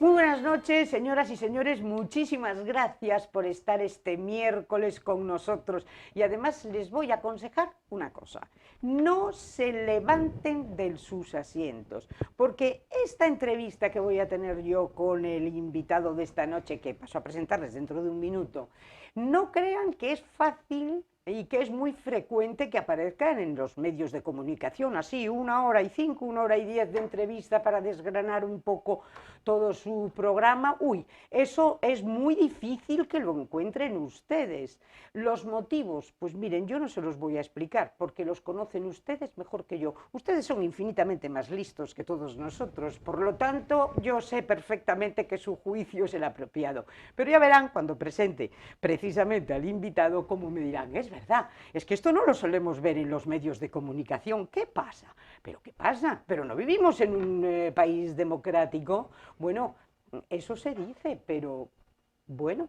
Muy buenas noches, señoras y señores, muchísimas gracias por estar este miércoles con nosotros. Y además les voy a aconsejar una cosa: no se levanten de sus asientos, porque esta entrevista que voy a tener yo con el invitado de esta noche, que paso a presentarles dentro de un minuto, no crean que es fácil y que es muy frecuente que aparezcan en los medios de comunicación, así 1 hora y 5, 1 hora y 10 de entrevista para desgranar un poco todo su programa. Uy, eso es muy difícil que lo encuentren ustedes. Los motivos, pues miren, yo no se los voy a explicar, porque los conocen ustedes mejor que yo. Ustedes son infinitamente más listos que todos nosotros, por lo tanto, yo sé perfectamente que su juicio es el apropiado. Pero ya verán, cuando presente precisamente al invitado, cómo me dirán: es verdad, es que esto no lo solemos ver en los medios de comunicación. ¿Qué pasa? ¿Pero qué pasa? ¿Pero no vivimos en un país democrático? Bueno, eso se dice, pero bueno,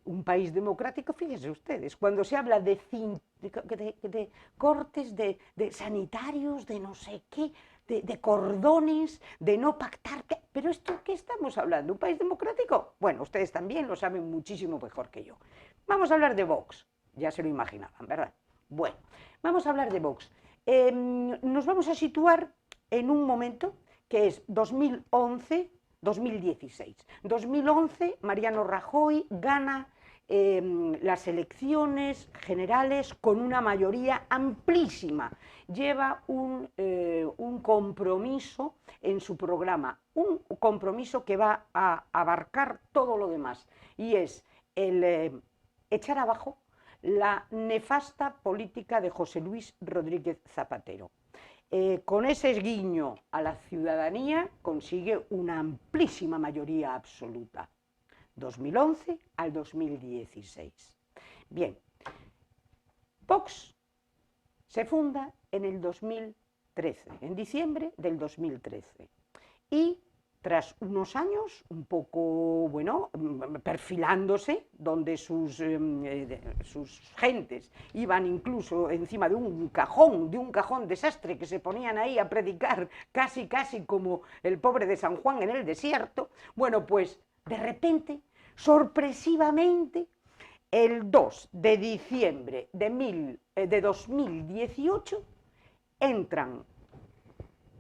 un país democrático, fíjense ustedes, cuando se habla de cortes de sanitarios, de no sé qué, de cordones, de no pactar, pero esto, ¿qué estamos hablando? ¿Un país democrático? Bueno, ustedes también lo saben muchísimo mejor que yo. Vamos a hablar de Vox, ya se lo imaginaban, ¿verdad? Bueno, vamos a hablar de Vox. Nos vamos a situar en un momento que es 2011-2016. 2011, Mariano Rajoy gana las elecciones generales con una mayoría amplísima. Lleva un compromiso en su programa, un compromiso que va a abarcar todo lo demás, y es el echar abajo la nefasta política de José Luis Rodríguez Zapatero. Con ese guiño a la ciudadanía consigue una amplísima mayoría absoluta, 2011 al 2016. Bien, Vox se funda en el 2013, en diciembre del 2013, y tras unos años un poco, bueno, perfilándose, donde sus gentes iban incluso encima de un cajón desastre que se ponían ahí a predicar, casi como el pobre de San Juan en el desierto. Bueno, pues de repente, sorpresivamente, el 2 de diciembre de 2018 entran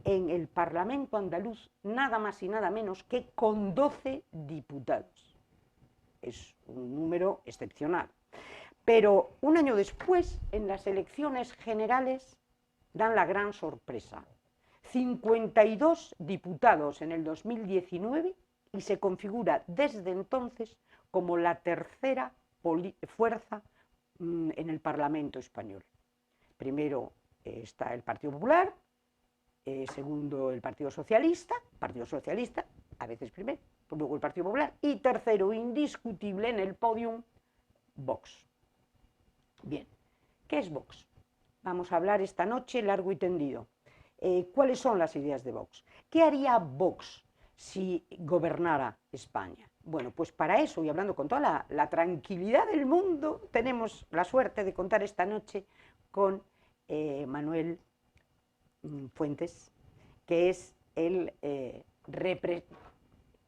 en el Parlamento andaluz nada más y nada menos que con 12 diputados. Es un número excepcional. Pero un año después, en las elecciones generales, dan la gran sorpresa: 52 diputados en el 2019, y se configura desde entonces como la tercera fuerza en el Parlamento español. Primero está el Partido Popular, segundo el Partido Socialista, a veces primero, luego el Partido Popular, y tercero, indiscutible en el podium, Vox. Bien, ¿qué es Vox? Vamos a hablar esta noche largo y tendido. ¿Cuáles son las ideas de Vox? ¿Qué haría Vox si gobernara España? Bueno, pues para eso, y hablando con toda la tranquilidad del mundo, tenemos la suerte de contar esta noche con Manuel Fuentes, que es el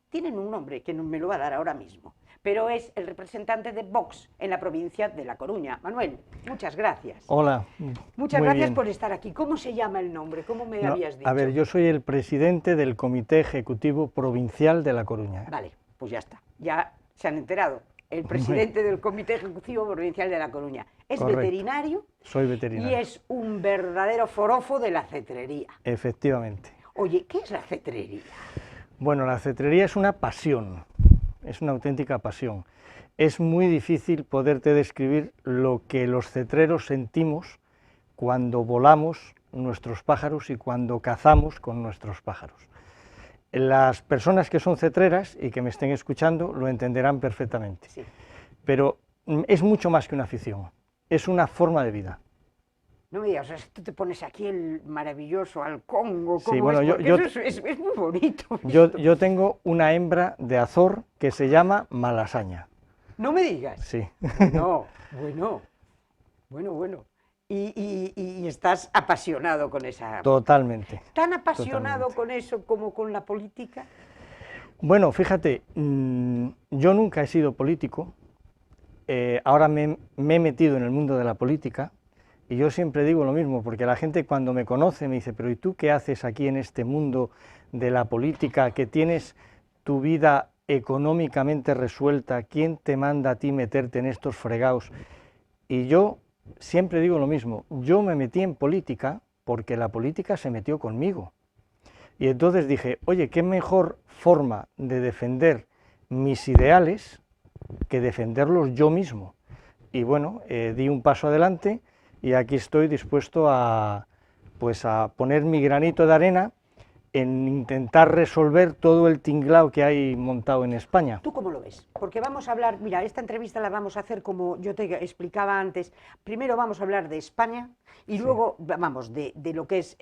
tienen un nombre que no me lo va a dar ahora mismo, pero es el representante de Vox en la provincia de La Coruña. Manuel, muchas gracias. Hola. Muchas gracias por estar aquí. ¿Cómo se llama el nombre? ¿Cómo me habías dicho? A ver, yo soy el presidente del Comité Ejecutivo Provincial de La Coruña. Vale, pues ya está. Ya se han enterado. El presidente del Comité Ejecutivo Provincial de La Coruña. Es correcto. Veterinario. Soy veterinario. Y es un verdadero forofo de la cetrería. Efectivamente. Oye, ¿qué es la cetrería? Bueno, la cetrería es una pasión, es una auténtica pasión. Es muy difícil poderte describir lo que los cetreros sentimos cuando volamos nuestros pájaros y cuando cazamos con nuestros pájaros. Las personas que son cetreras y que me estén escuchando lo entenderán perfectamente, sí. Pero es mucho más que una afición, es una forma de vida. No me digas, o sea, tú te pones aquí el maravilloso halcón, o Sí, cómo bueno, es, yo, porque yo, eso es muy bonito esto. yo tengo una hembra de Azor que se llama Malasaña. No me digas. Sí, Bueno, bueno, bueno. Y estás apasionado con esa... totalmente, ¿Tan apasionado totalmente. con eso como con la política? Bueno, fíjate, yo nunca he sido político, ahora me he metido en el mundo de la política y yo siempre digo lo mismo, porque la gente cuando me conoce me dice, pero ¿y tú qué haces aquí en este mundo de la política, que tienes tu vida económicamente resuelta? ¿Quién te manda a ti meterte en estos fregados? Y yo siempre digo lo mismo, yo me metí en política porque la política se metió conmigo. Y entonces dije, oye, qué mejor forma de defender mis ideales que defenderlos yo mismo. Y bueno, di un paso adelante y aquí estoy dispuesto a, pues a poner mi granito de arena en intentar resolver todo el tinglao que hay montado en España. ¿Tú cómo lo ves? Porque vamos a hablar, mira, esta entrevista la vamos a hacer como yo te explicaba antes. Primero vamos a hablar de España y luego, vamos, de lo que es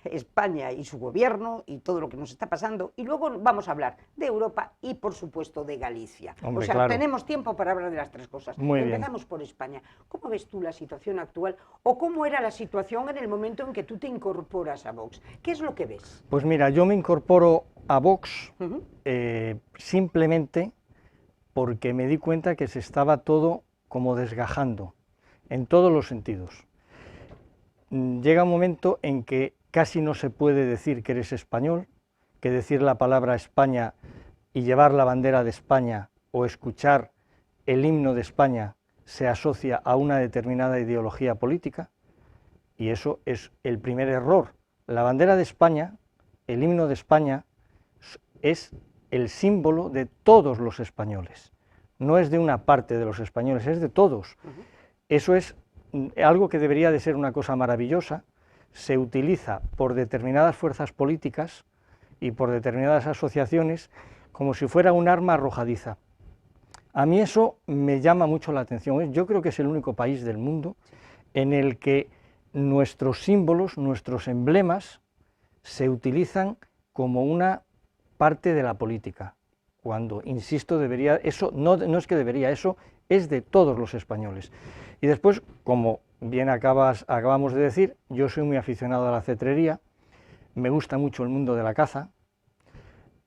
España y su gobierno y todo lo que nos está pasando. Y luego vamos a hablar de Europa y, por supuesto, de Galicia. Hombre, o sea, claro. tenemos tiempo para hablar de las tres cosas. Muy bien. Empezamos por España. ¿Cómo ves tú la situación actual o cómo era la situación en el momento en que tú te incorporas a Vox? ¿Qué es lo que ves? Pues mira, yo me incorporo a Vox simplemente porque me di cuenta que se estaba todo como desgajando, en todos los sentidos. Llega un momento en que casi no se puede decir que eres español, que decir la palabra España y llevar la bandera de España o escuchar el himno de España se asocia a una determinada ideología política, y eso es el primer error. La bandera de España, el himno de España, es el símbolo de todos los españoles, no es de una parte de los españoles, es de todos. Eso es algo que debería de ser una cosa maravillosa, se utiliza por determinadas fuerzas políticas y por determinadas asociaciones como si fuera un arma arrojadiza. A mí eso me llama mucho la atención. Yo creo que es el único país del mundo en el que nuestros símbolos, nuestros emblemas, se utilizan como una parte de la política, cuando, insisto, debería, eso no es que debería, eso es de todos los españoles. Y después, como bien acabamos de decir, yo soy muy aficionado a la cetrería, me gusta mucho el mundo de la caza,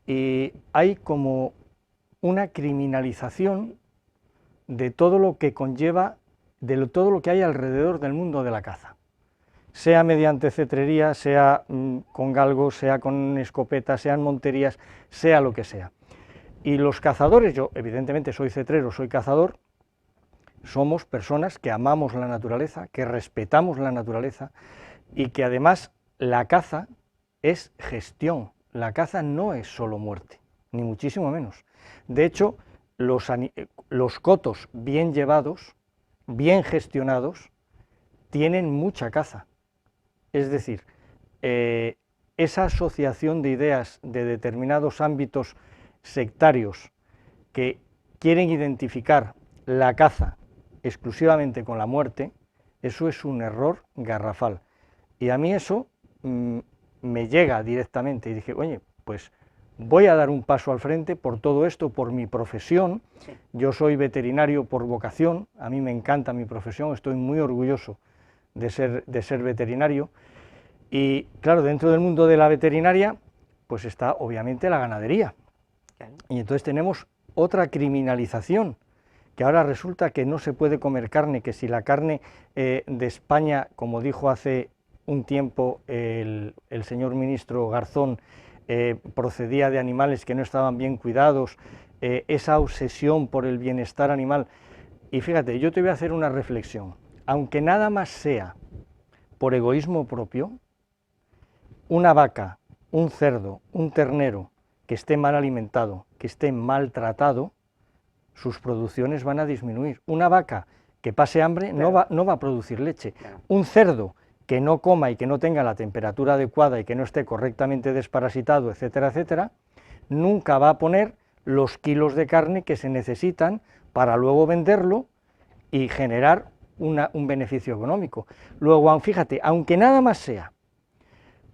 y hay como una criminalización de todo lo que conlleva, de todo lo que hay alrededor del mundo de la caza, sea mediante cetrería, sea con galgos, sea con escopetas, sean monterías, sea lo que sea. Y los cazadores, yo evidentemente soy cetrero, soy cazador, somos personas que amamos la naturaleza, que respetamos la naturaleza y que además la caza es gestión, la caza no es solo muerte, ni muchísimo menos. De hecho, los cotos bien llevados, bien gestionados, tienen mucha caza. Es decir, esa asociación de ideas de determinados ámbitos sectarios que quieren identificar la caza exclusivamente con la muerte, eso es un error garrafal. Y a mí eso me llega directamente y dije, oye, pues voy a dar un paso al frente por todo esto, por mi profesión. Sí. Yo soy veterinario por vocación, a mí me encanta mi profesión, estoy muy orgulloso de ser veterinario. Y claro, dentro del mundo de la veterinaria, pues está obviamente la ganadería. Y entonces tenemos otra criminalización, que ahora resulta que no se puede comer carne, que si la carne de España, como dijo hace un tiempo el señor ministro Garzón, procedía de animales que no estaban bien cuidados, esa obsesión por el bienestar animal. Y fíjate, yo te voy a hacer una reflexión, aunque nada más sea por egoísmo propio, una vaca, un cerdo, un ternero que esté mal alimentado, que esté maltratado, sus producciones van a disminuir. Una vaca que pase hambre no va a producir leche. Un cerdo que no coma y que no tenga la temperatura adecuada y que no esté correctamente desparasitado, etcétera, etcétera, nunca va a poner los kilos de carne que se necesitan para luego venderlo y generar un beneficio económico. Luego, fíjate, aunque nada más sea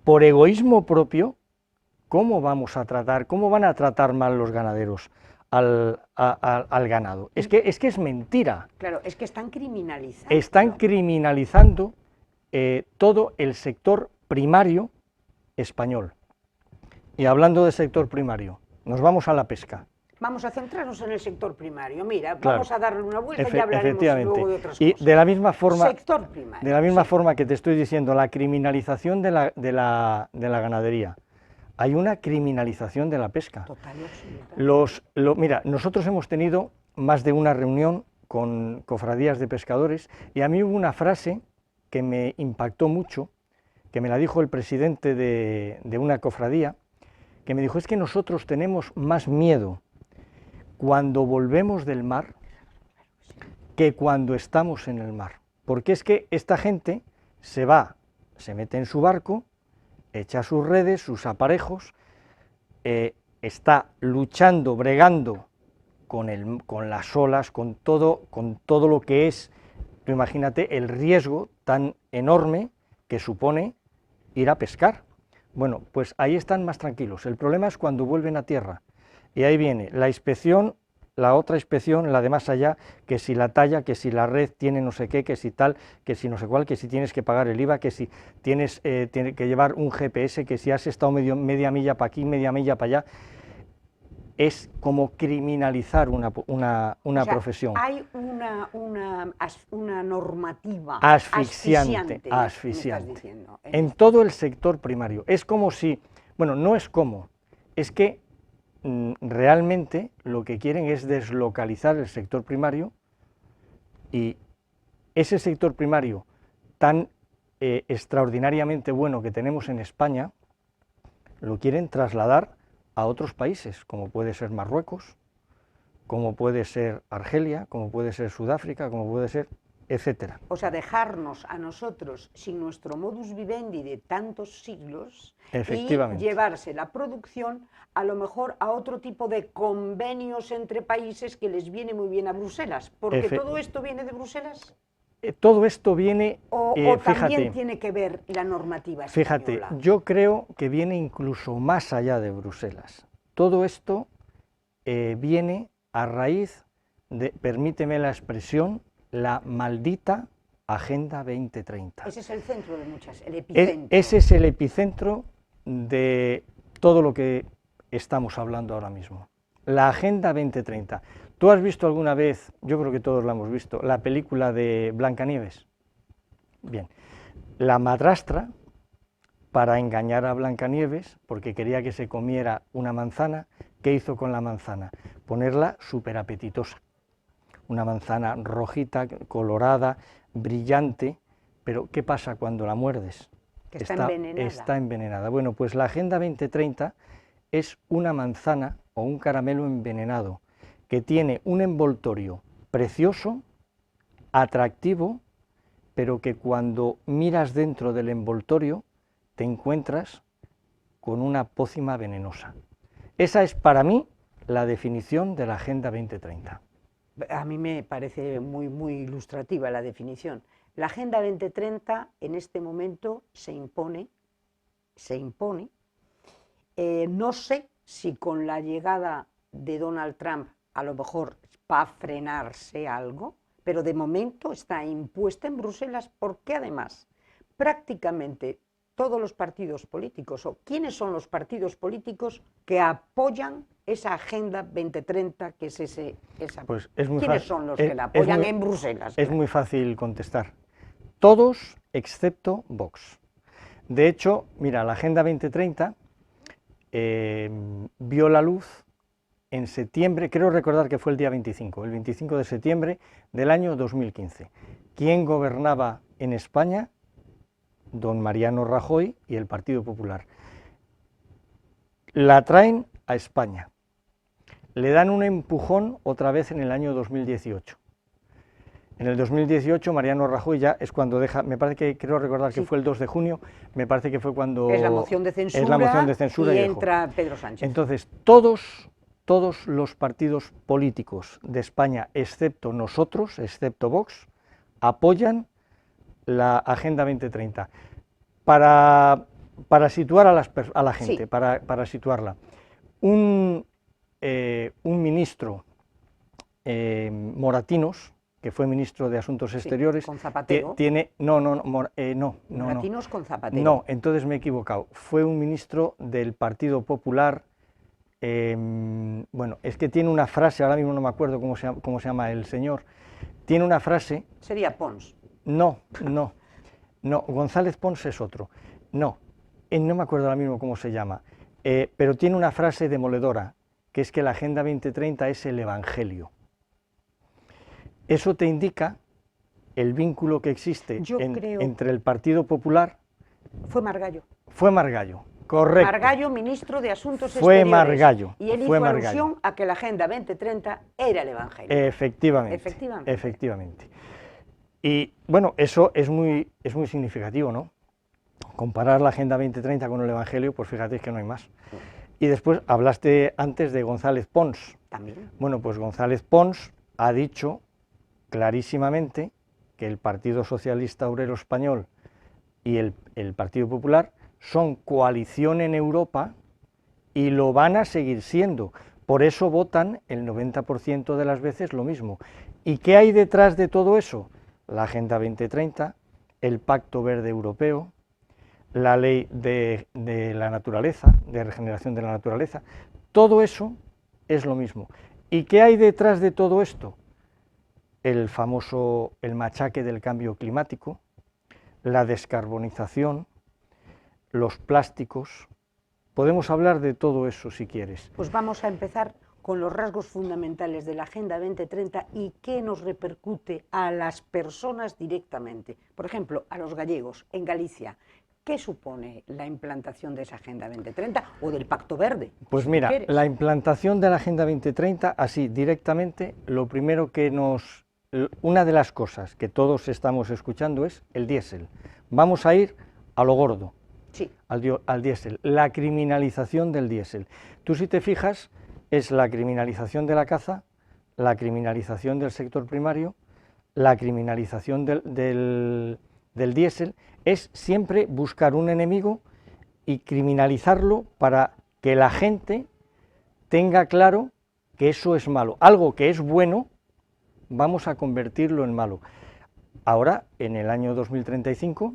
por egoísmo propio, ¿cómo vamos a tratar, cómo van a tratar mal los ganaderos al ganado? Es que es mentira. Claro, es que están criminalizando. Están criminalizando todo el sector primario español. Y hablando de sector primario, nos vamos a la pesca. Vamos a centrarnos en el sector primario. Mira, Claro, vamos a darle una vuelta y ya hablaremos luego de otras y cosas. de la misma forma, sector primario, de la misma forma que te estoy diciendo, la criminalización de la ganadería, hay una criminalización de la pesca. Total y absoluta. Mira, nosotros hemos tenido más de una reunión con cofradías de pescadores y a mí hubo una frase que me impactó mucho, que me la dijo el presidente de una cofradía, que me dijo, es que nosotros tenemos más miedo cuando volvemos del mar que cuando estamos en el mar, porque es que esta gente se va, se mete en su barco, echa sus redes, sus aparejos, está luchando, bregando con las olas, con todo lo que es, tú imagínate el riesgo tan enorme que supone ir a pescar. Bueno, pues ahí están más tranquilos. El problema es cuando vuelven a tierra. Y ahí viene la inspección, la otra inspección, la de más allá, que si la talla, que si la red tiene no sé qué, que si tal, que si no sé cuál, que si tienes que pagar el IVA, que si tienes que llevar un GPS, que si has estado media milla para aquí, media milla para allá. Es como criminalizar una profesión. Hay una normativa asfixiante. me estás diciendo, en todo el sector primario. Es como si, bueno, no es como, es que realmente lo que quieren es deslocalizar el sector primario y ese sector primario tan extraordinariamente bueno que tenemos en España, lo quieren trasladar a otros países, como puede ser Marruecos, como puede ser Argelia, como puede ser Sudáfrica, como puede ser, etcétera. O sea, dejarnos a nosotros sin nuestro modus vivendi de tantos siglos y llevarse la producción a lo mejor a otro tipo de convenios entre países que les viene muy bien a Bruselas, porque todo esto viene de Bruselas. Todo esto viene, o también tiene que ver la normativa española. Fíjate, yo creo que viene incluso más allá de Bruselas. Todo esto viene a raíz de, permíteme la expresión, la maldita Agenda 2030. Ese es el centro de muchas, el epicentro. Ese es el epicentro de todo lo que estamos hablando ahora mismo. La Agenda 2030. ¿Tú has visto alguna vez, yo creo que todos la hemos visto, la película de Blancanieves? Bien, la madrastra, para engañar a Blancanieves, porque quería que se comiera una manzana, ¿qué hizo con la manzana? Ponerla súper apetitosa. Una manzana rojita, colorada, brillante, pero ¿qué pasa cuando la muerdes? Que está envenenada. Está envenenada. Bueno, pues la Agenda 2030 es una manzana o un caramelo envenenado, que tiene un envoltorio precioso, atractivo, pero que cuando miras dentro del envoltorio te encuentras con una pócima venenosa. Esa es para mí la definición de la Agenda 2030. A mí me parece muy ilustrativa la definición. La Agenda 2030 en este momento se impone. No sé si con la llegada de Donald Trump a lo mejor va a frenarse algo, pero de momento está impuesta en Bruselas porque además prácticamente todos los partidos políticos, o quiénes son los partidos políticos que apoyan esa Agenda 2030, que es esa. Pues es muy ¿Quiénes son los que la apoyan en Bruselas? Es muy fácil contestar. Todos excepto Vox. De hecho, mira, la Agenda 2030 vio la luz en septiembre, creo recordar que fue el 25 de septiembre del año 2015. ¿Quién gobernaba en España? Don Mariano Rajoy y el Partido Popular. La traen a España. Le dan un empujón otra vez en el año 2018. En el 2018 Mariano Rajoy ya es cuando deja, me parece que creo recordar que fue el 2 de junio, me parece que fue cuando... Es la moción de censura, y entra Pedro Sánchez. Entonces, todos los partidos políticos de España, excepto nosotros, excepto Vox, apoyan la Agenda 2030. Para situar a la gente, Sí. para situarla, un ministro, Moratinos, que fue ministro de Asuntos Exteriores, con Zapatero. Moratinos con Zapatero. No, entonces me he equivocado. Fue un ministro del Partido Popular. Bueno, es que tiene una frase, ahora mismo no me acuerdo cómo se llama el señor. Tiene una frase. Sería Pons. No, González Pons es otro. No me acuerdo ahora mismo cómo se llama, pero tiene una frase demoledora, que es que la Agenda 2030 es el Evangelio. Eso te indica el vínculo que existe entre el Partido Popular. Fue Margallo. Fue Margallo, correcto. Margallo, ministro de Asuntos Fue Exteriores. Margallo. Y él hizo alusión a que la Agenda 2030 era el Evangelio. Efectivamente. Y bueno, eso es muy significativo, ¿no? Comparar la Agenda 2030 con el Evangelio, pues fíjate que no hay más. Y después hablaste antes de González Pons. También. Bueno, pues González Pons ha dicho clarísimamente que el Partido Socialista Obrero Español y el Partido Popular son coalición en Europa y lo van a seguir siendo. Por eso votan el 90% de las veces lo mismo. ¿Y qué hay detrás de todo eso? La Agenda 2030, el Pacto Verde Europeo, la ley de la naturaleza, de regeneración de la naturaleza, todo eso es lo mismo. ¿Y qué hay detrás de todo esto? El machaque del cambio climático, la descarbonización, los plásticos. Podemos hablar de todo eso si quieres. Pues vamos a empezar con los rasgos fundamentales de la Agenda 2030 y qué nos repercute a las personas directamente. Por ejemplo, a los gallegos en Galicia. ¿Qué supone la implantación de esa Agenda 2030 o del Pacto Verde? Pues mira, la implantación de la Agenda 2030, así directamente, lo primero que una de las cosas que todos estamos escuchando es el diésel. Vamos a ir a lo gordo, sí, al diésel, la criminalización del diésel. Tú si te fijas, es la criminalización de la caza, la criminalización del sector primario, la criminalización del diésel, es siempre buscar un enemigo y criminalizarlo para que la gente tenga claro que eso es malo. Algo que es bueno, vamos a convertirlo en malo. Ahora, en el año 2035,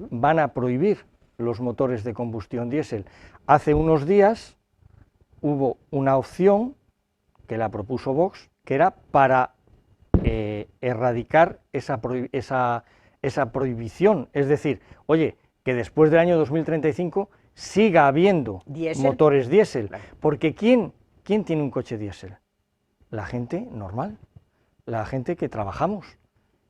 van a prohibir los motores de combustión diésel. Hace unos días hubo una opción que la propuso Vox, que era para erradicar esa prohibición, es decir, oye, que después del año 2035 siga habiendo motores diésel, porque ¿quién tiene un coche diésel? La gente normal, la gente que trabajamos.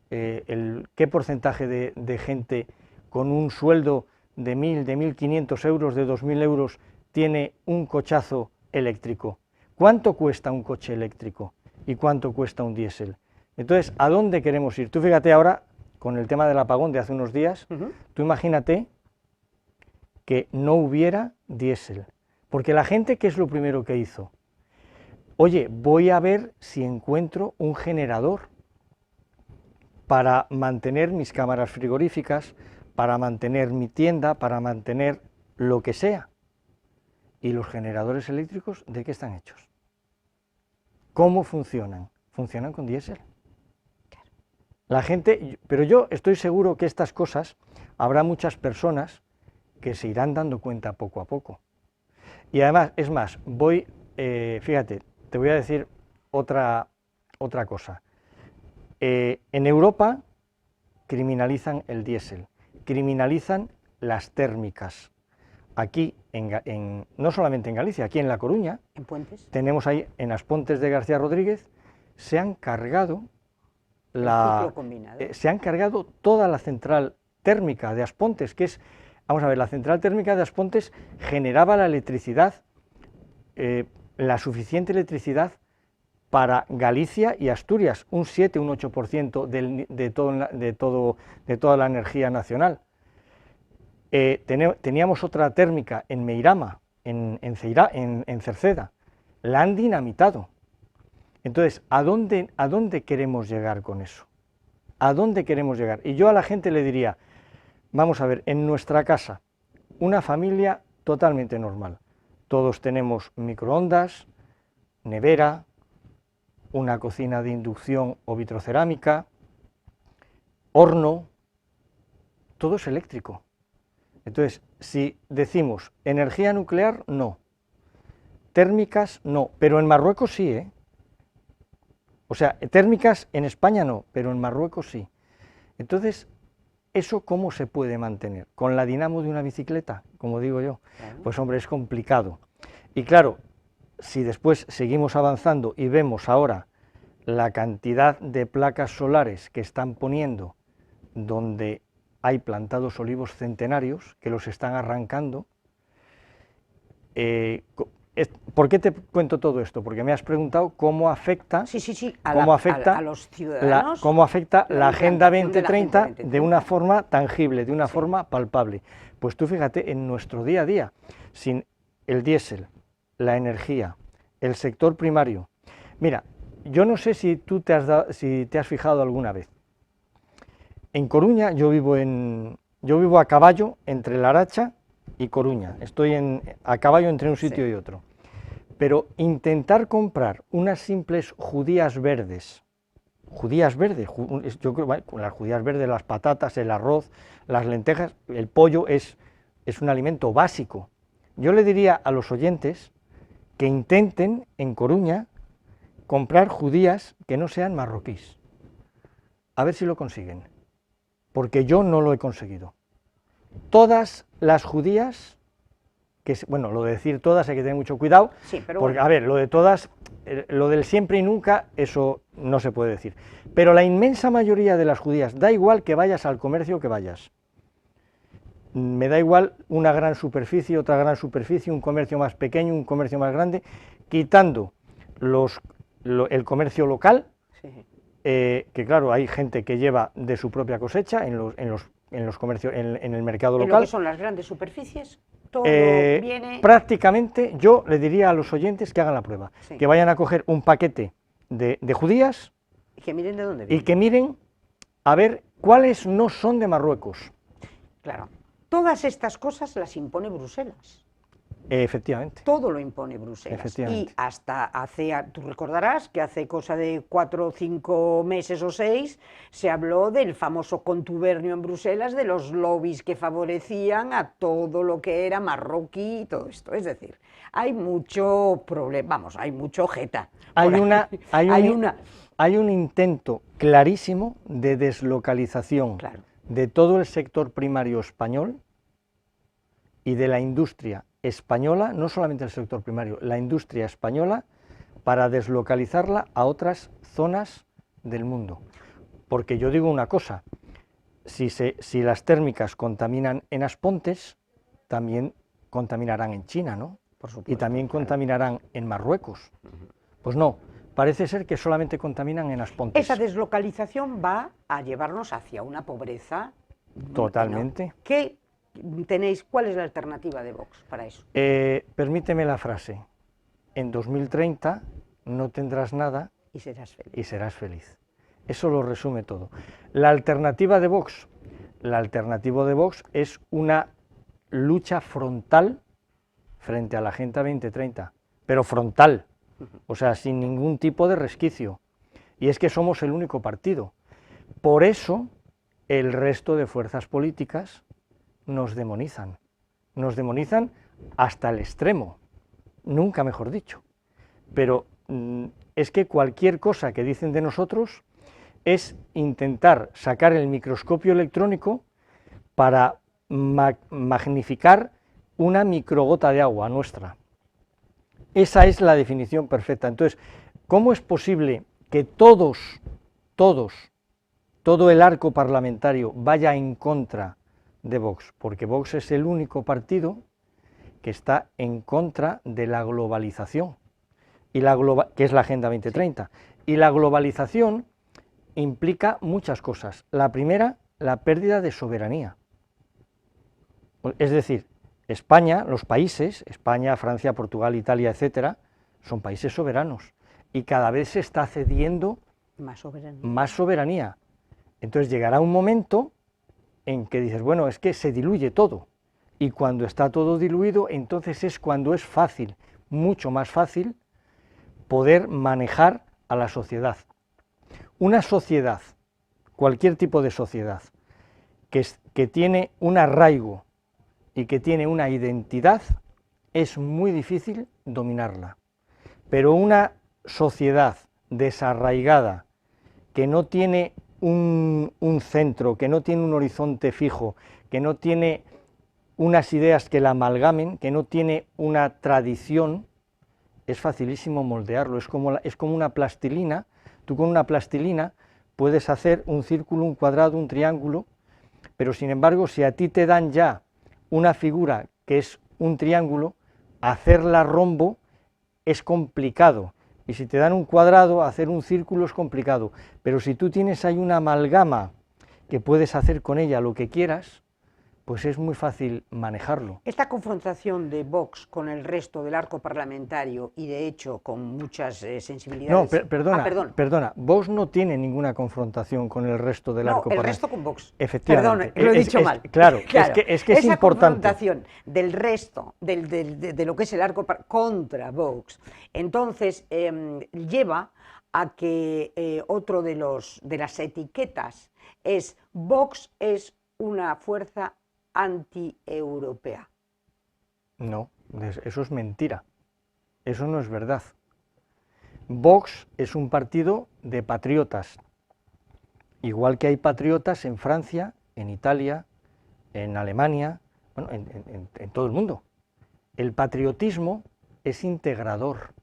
¿Qué porcentaje de gente con un sueldo de 1.000, de 1.500 euros, de 2.000 euros tiene un cochazo eléctrico? ¿Cuánto cuesta un coche eléctrico y cuánto cuesta un diésel? Entonces, ¿a dónde queremos ir? Tú fíjate ahora, con el tema del apagón de hace unos días, tú imagínate que no hubiera diésel, porque la gente, ¿qué es lo primero que hizo? Oye, voy a ver si encuentro un generador para mantener mis cámaras frigoríficas, para mantener mi tienda, para mantener lo que sea. ¿Y los generadores eléctricos de qué están hechos? ¿Cómo funcionan? Funcionan con diésel. La gente, pero yo estoy seguro que estas cosas habrá muchas personas que se irán dando cuenta poco a poco. Y además, es más, fíjate, te voy a decir otra cosa. En Europa criminalizan el diésel, criminalizan las térmicas. Aquí, no solamente en Galicia, aquí en La Coruña, ¿en Puentes? Tenemos ahí, en Aspontes de García Rodríguez, se han cargado toda la central térmica de Aspontes, que es, vamos a ver, la central térmica de Aspontes generaba la electricidad, la suficiente electricidad para Galicia y Asturias, un 7, un 8% de toda la energía nacional. Teníamos otra térmica en Meirama, en Cerceda, la han dinamitado. Entonces, ¿a dónde queremos llegar con eso? ¿A dónde queremos llegar? Y yo a la gente le diría, vamos a ver, en nuestra casa, una familia totalmente normal. Todos tenemos microondas, nevera, una cocina de inducción o vitrocerámica, horno, todo es eléctrico. Entonces, si decimos energía nuclear, no. Térmicas, no. Pero en Marruecos sí, ¿eh? O sea, térmicas en España no, pero en Marruecos sí. Entonces, ¿eso cómo se puede mantener? ¿Con la dinamo de una bicicleta, como digo yo? Pues hombre, es complicado. Y claro, si después seguimos avanzando y vemos ahora la cantidad de placas solares que están poniendo donde hay plantados olivos centenarios que los están arrancando. ¿Por qué te cuento todo esto? Porque me has preguntado cómo afecta, a los ciudadanos, cómo afecta la Agenda 2030 de una forma tangible, de una forma palpable. Pues tú fíjate, en nuestro día a día, sin el diésel, la energía, el sector primario. Mira, yo no sé si tú te has fijado alguna vez. En Coruña, yo vivo a caballo entre Laracha y Coruña, estoy a caballo entre un sitio y otro, pero intentar comprar unas simples judías verdes, yo creo, bueno, las judías verdes, las patatas, el arroz, las lentejas, el pollo es un alimento básico. Yo le diría a los oyentes que intenten en Coruña comprar judías que no sean marroquíes, a ver si lo consiguen, porque yo no lo he conseguido. Todas las judías, bueno, lo de decir todas hay que tener mucho cuidado, pero porque, a ver, lo de todas, lo del siempre y nunca, eso no se puede decir, pero la inmensa mayoría de las judías, da igual que vayas al comercio que vayas, me da igual una gran superficie, otra gran superficie, un comercio más pequeño, un comercio más grande, quitando el comercio local, que claro, hay gente que lleva de su propia cosecha en los comercios, en el mercado local. ¿En lo que son las grandes superficies? Todo viene... Prácticamente, yo le diría a los oyentes que hagan la prueba, que vayan a coger un paquete de judías y que miren de dónde vienen. Y que miren a ver cuáles no son de Marruecos. Claro, todas estas cosas las impone Bruselas. Efectivamente. Todo lo impone Bruselas. Y hasta tú recordarás que hace cosa de 4 o 5 meses o 6 se habló del famoso contubernio en Bruselas de los lobbies que favorecían a todo lo que era marroquí y todo esto. Es decir, hay mucho problema, vamos, hay mucho jeta. Hay un intento clarísimo de deslocalización de todo el sector primario español y de la industria española, no solamente el sector primario, la industria española, para deslocalizarla a otras zonas del mundo. Porque yo digo una cosa, si las térmicas contaminan en Aspontes, también contaminarán en China, ¿no? Por supuesto, y también contaminarán en Marruecos. Pues no, parece ser que solamente contaminan en Aspontes. Esa deslocalización va a llevarnos hacia una pobreza. Totalmente. ¿Cuál es la alternativa de Vox para eso? Permíteme la frase, en 2030 no tendrás nada y serás feliz. Eso lo resume todo. La alternativa de Vox es una lucha frontal frente a la Agenda 2030, pero frontal, o sea, sin ningún tipo de resquicio. Y es que somos el único partido. Por eso el resto de fuerzas políticas nos demonizan hasta el extremo, nunca mejor dicho, pero es que cualquier cosa que dicen de nosotros es intentar sacar el microscopio electrónico para magnificar una microgota de agua nuestra. Esa es la definición perfecta. Entonces, ¿cómo es posible que todo el arco parlamentario vaya en contra de Vox? Porque Vox es el único partido que está en contra de la globalización, que es la Agenda 2030. Y la globalización implica muchas cosas. La primera, la pérdida de soberanía. Es decir, España, los países, España, Francia, Portugal, Italia, etcétera, son países soberanos y cada vez se está cediendo más soberanía. Entonces llegará un momento en que dices, bueno, es que se diluye todo, y cuando está todo diluido, entonces es cuando es fácil, mucho más fácil, poder manejar a la sociedad. Una sociedad, cualquier tipo de sociedad, que tiene un arraigo y que tiene una identidad, es muy difícil dominarla. Pero una sociedad desarraigada, que no tiene un centro, que no tiene un horizonte fijo, que no tiene unas ideas que la amalgamen, que no tiene una tradición, es facilísimo moldearlo, es como una plastilina. Tú con una plastilina puedes hacer un círculo, un cuadrado, un triángulo, pero sin embargo, si a ti te dan ya una figura que es un triángulo, hacerla rombo es complicado, y si te dan un cuadrado, hacer un círculo es complicado, pero si tú tienes ahí una amalgama que puedes hacer con ella lo que quieras, pues es muy fácil manejarlo. Esta confrontación de Vox con el resto del arco parlamentario y de hecho con muchas sensibilidades... No, perdona, Vox no tiene ninguna confrontación con el resto del arco parlamentario. No, el resto con Vox. Efectivamente. Perdón, lo he dicho mal. Claro, claro, es que es esa importante. confrontación del resto, de lo que es el arco contra Vox, entonces lleva a que otro de las etiquetas es Vox es una fuerza anti-europea. No, eso es mentira, eso no es verdad. Vox es un partido de patriotas, igual que hay patriotas en Francia, en Italia, en Alemania, bueno, en todo el mundo. El patriotismo es integrador,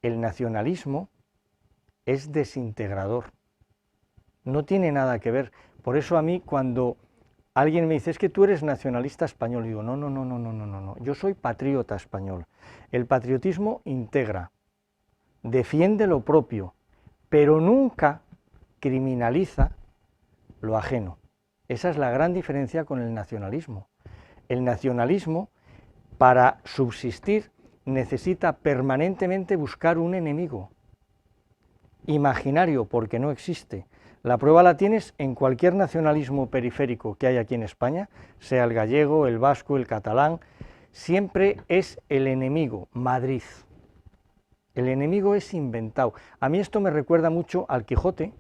el nacionalismo es desintegrador, no tiene nada que ver. Por eso a mí cuando alguien me dice, es que tú eres nacionalista español, digo, no, yo soy patriota español. El patriotismo integra, defiende lo propio, pero nunca criminaliza lo ajeno. Esa es la gran diferencia con el nacionalismo. El nacionalismo, para subsistir, necesita permanentemente buscar un enemigo imaginario, porque no existe. La prueba la tienes en cualquier nacionalismo periférico que hay aquí en España, sea el gallego, el vasco, el catalán, siempre es el enemigo, Madrid. El enemigo es inventado. A mí esto me recuerda mucho al Quijote,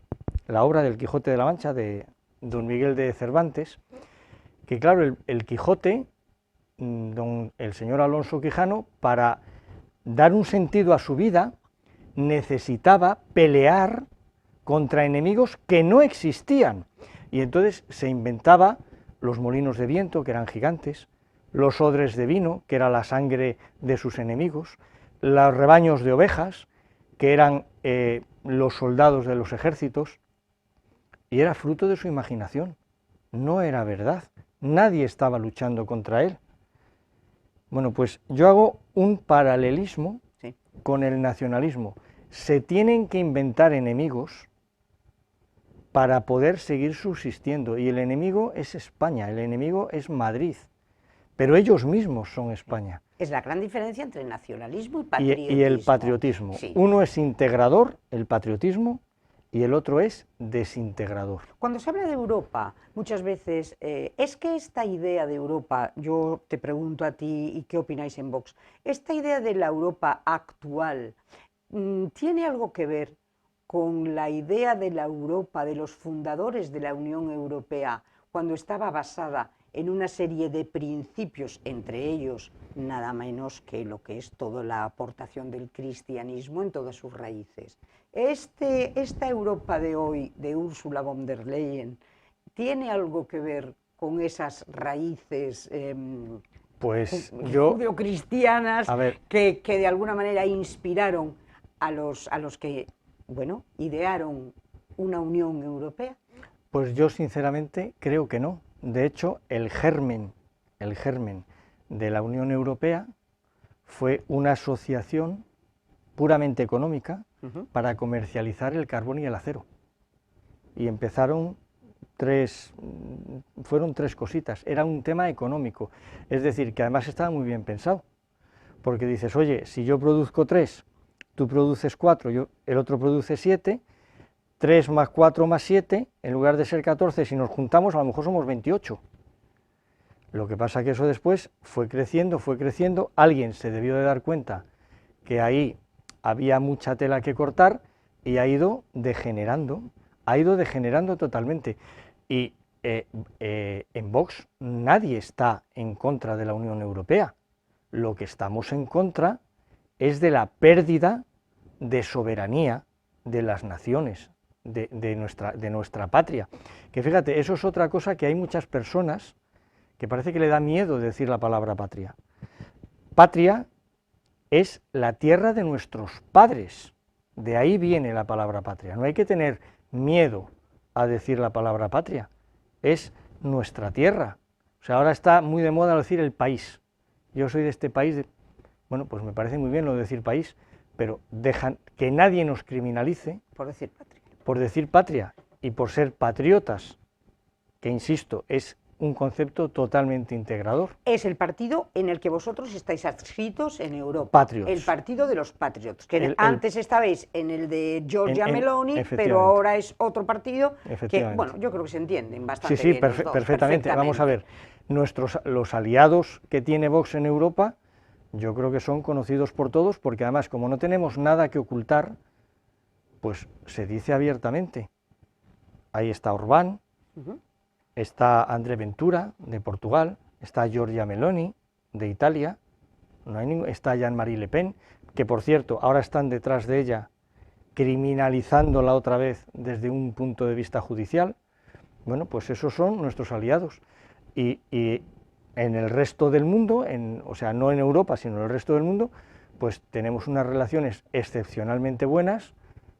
la obra del Quijote de la Mancha de don Miguel de Cervantes, que claro, el Quijote, el señor Alonso Quijano, para dar un sentido a su vida, necesitaba pelear contra enemigos que no existían, y entonces se inventaba los molinos de viento, que eran gigantes, los odres de vino, que era la sangre de sus enemigos, los rebaños de ovejas, que eran los soldados de los ejércitos, y era fruto de su imaginación, no era verdad, nadie estaba luchando contra él. Bueno, pues yo hago un paralelismo con el nacionalismo. Se tienen que inventar enemigos para poder seguir subsistiendo, y el enemigo es España, el enemigo es Madrid, pero ellos mismos son España. Es la gran diferencia entre nacionalismo y patriotismo. Y el patriotismo. Sí. Uno es integrador, el patriotismo, y el otro es desintegrador. Cuando se habla de Europa, muchas veces, es que esta idea de Europa, yo te pregunto a ti y qué opináis en Vox, esta idea de la Europa actual, ¿tiene algo que ver con la idea de la Europa, de los fundadores de la Unión Europea, cuando estaba basada en una serie de principios, entre ellos nada menos que lo que es toda la aportación del cristianismo en todas sus raíces? Esta Europa de hoy, de Ursula von der Leyen, ¿tiene algo que ver con esas raíces pues judeocristianas que de alguna manera inspiraron a los que, bueno, idearon una Unión Europea? Pues yo sinceramente creo que no. De hecho, el germen de la Unión Europea fue una asociación puramente económica para comercializar el carbón y el acero. Y fueron tres cositas. Era un tema económico, es decir, que además estaba muy bien pensado, porque dices, oye, si yo produzco 3, tú produces 4, el otro produce 7, 3 más 4 más 7, en lugar de ser 14, si nos juntamos a lo mejor somos 28. Lo que pasa que eso después fue creciendo, alguien se debió de dar cuenta que ahí había mucha tela que cortar y ha ido degenerando totalmente. Y en Vox nadie está en contra de la Unión Europea, lo que estamos en contra es de la pérdida de soberanía de las naciones, de nuestra patria. Que fíjate, eso es otra cosa que hay muchas personas que parece que le da miedo decir la palabra patria. Patria es la tierra de nuestros padres, de ahí viene la palabra patria. No hay que tener miedo a decir la palabra patria, es nuestra tierra. O sea, ahora está muy de moda decir el país. Yo soy de este país, bueno, pues me parece muy bien lo de decir país, pero dejan que nadie nos criminalice por decir patria. Por decir patria y por ser patriotas, que insisto, es un concepto totalmente integrador. Es el partido en el que vosotros estáis adscritos en Europa. Patriots. El partido de los Patriots, que antes estabais en el de Giorgia Meloni, pero ahora es otro partido que, bueno, yo creo que se entienden bastante bien. Sí, perfectamente. Vamos a ver, los aliados que tiene Vox en Europa, yo creo que son conocidos por todos, porque además, como no tenemos nada que ocultar, pues se dice abiertamente. Ahí está Orbán, está André Ventura, de Portugal, está Giorgia Meloni, de Italia, está Jean-Marie Le Pen, que por cierto, ahora están detrás de ella, criminalizándola otra vez desde un punto de vista judicial. Bueno, pues esos son nuestros aliados. Y en el resto del mundo, o sea, no en Europa, sino en el resto del mundo, pues tenemos unas relaciones excepcionalmente buenas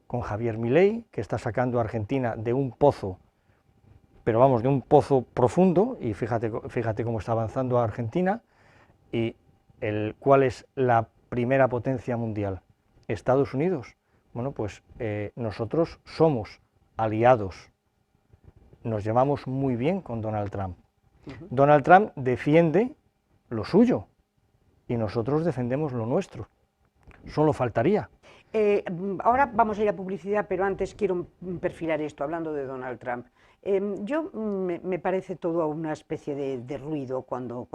con Javier Milei, que está sacando a Argentina de un pozo, pero vamos, de un pozo profundo, y fíjate cómo está avanzando Argentina, y ¿cuál es la primera potencia mundial? Estados Unidos. Bueno, pues nosotros somos aliados, nos llevamos muy bien con Donald Trump. Donald Trump defiende lo suyo, y nosotros defendemos lo nuestro, solo faltaría. Ahora vamos a ir a publicidad, pero antes quiero perfilar esto, hablando de Donald Trump. Me parece todo una especie de ruido cuando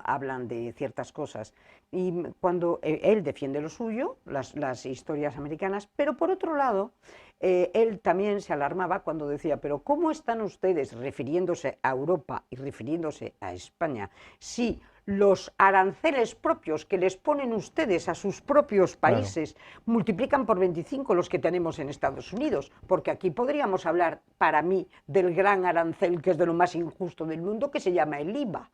hablan de ciertas cosas, y cuando él defiende lo suyo, las historias americanas, pero por otro lado, él también se alarmaba cuando decía, pero ¿cómo están ustedes, refiriéndose a Europa y refiriéndose a España, si los aranceles propios que les ponen ustedes a sus propios países multiplican por 25 los que tenemos en Estados Unidos? Porque aquí podríamos hablar, para mí, del gran arancel, que es de lo más injusto del mundo, que se llama el IVA.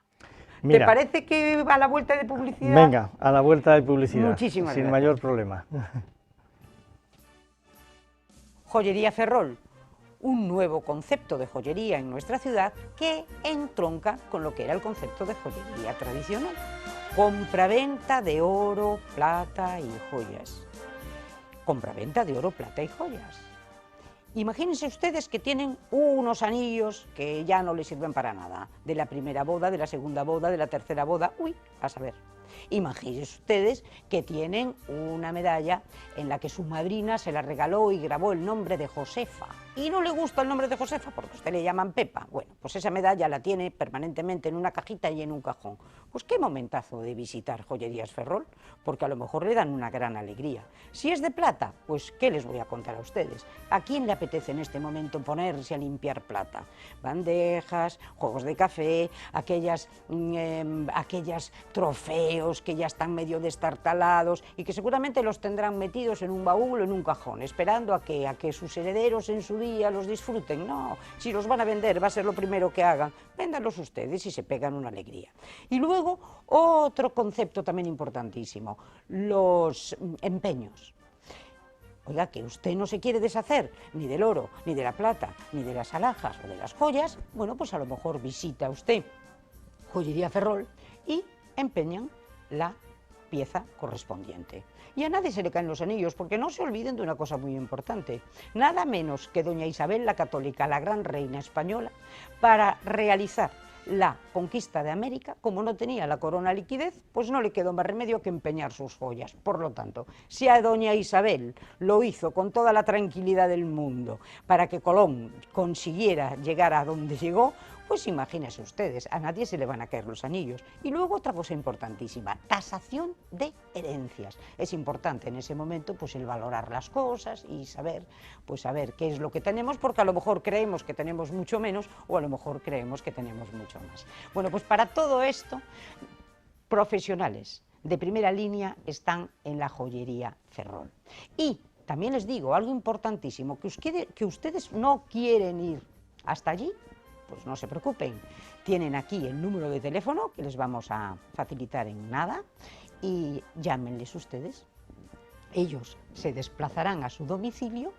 Mira, ¿te parece que a la vuelta de publicidad? Venga, a la vuelta de publicidad. Muchísimas sin gracias. Mayor problema. Joyería Ferrol, un nuevo concepto de joyería en nuestra ciudad que entronca con lo que era el concepto de joyería tradicional. Compraventa de oro, plata y joyas. Compraventa de oro, plata y joyas. Imagínense ustedes que tienen unos anillos que ya no les sirven para nada, de la primera boda, de la segunda boda, de la tercera boda, uy, a saber. Imagínense ustedes que tienen una medalla en la que su madrina se la regaló y grabó el nombre de Josefa, y no le gusta el nombre de Josefa porque a usted le llaman Pepa. Bueno, pues esa medalla la tiene permanentemente en una cajita y en un cajón. Pues qué momentazo de visitar Joyerías Ferrol, porque a lo mejor le dan una gran alegría. Si es de plata, pues ¿qué les voy a contar a ustedes? ¿A quién le apetece en este momento ponerse a limpiar plata? Bandejas, juegos de café, aquellos trofeos que ya están medio destartalados y que seguramente los tendrán metidos en un baúl o en un cajón, esperando a que sus herederos en su día los disfruten. No, si los van a vender va a ser lo primero que hagan. Véndanlos ustedes y se pegan una alegría. Y luego otro concepto también importantísimo, los empeños. Oiga, que usted no se quiere deshacer ni del oro, ni de la plata, ni de las alhajas o de las joyas, bueno, pues a lo mejor visita usted Joyería Ferrol y empeñan la pieza correspondiente. Y a nadie se le caen los anillos, porque no se olviden de una cosa muy importante. Nada menos que doña Isabel la Católica, la gran reina española, para realizar la conquista de América, como no tenía la corona liquidez, pues no le quedó más remedio que empeñar sus joyas. Por lo tanto, si a doña Isabel lo hizo con toda la tranquilidad del mundo para que Colón consiguiera llegar a donde llegó, pues imagínense ustedes, a nadie se le van a caer los anillos. Y luego otra cosa importantísima, tasación de herencias. Es importante en ese momento pues el valorar las cosas y saber, pues saber qué es lo que tenemos, porque a lo mejor creemos que tenemos mucho menos o a lo mejor creemos que tenemos mucho más. Bueno, pues para todo esto, profesionales de primera línea están en la joyería Ferrol. Y también les digo algo importantísimo, que ustedes no quieren ir hasta allí, pues no se preocupen, tienen aquí el número de teléfono que les vamos a facilitar en nada y llámenles ustedes. Ellos se desplazarán a su domicilio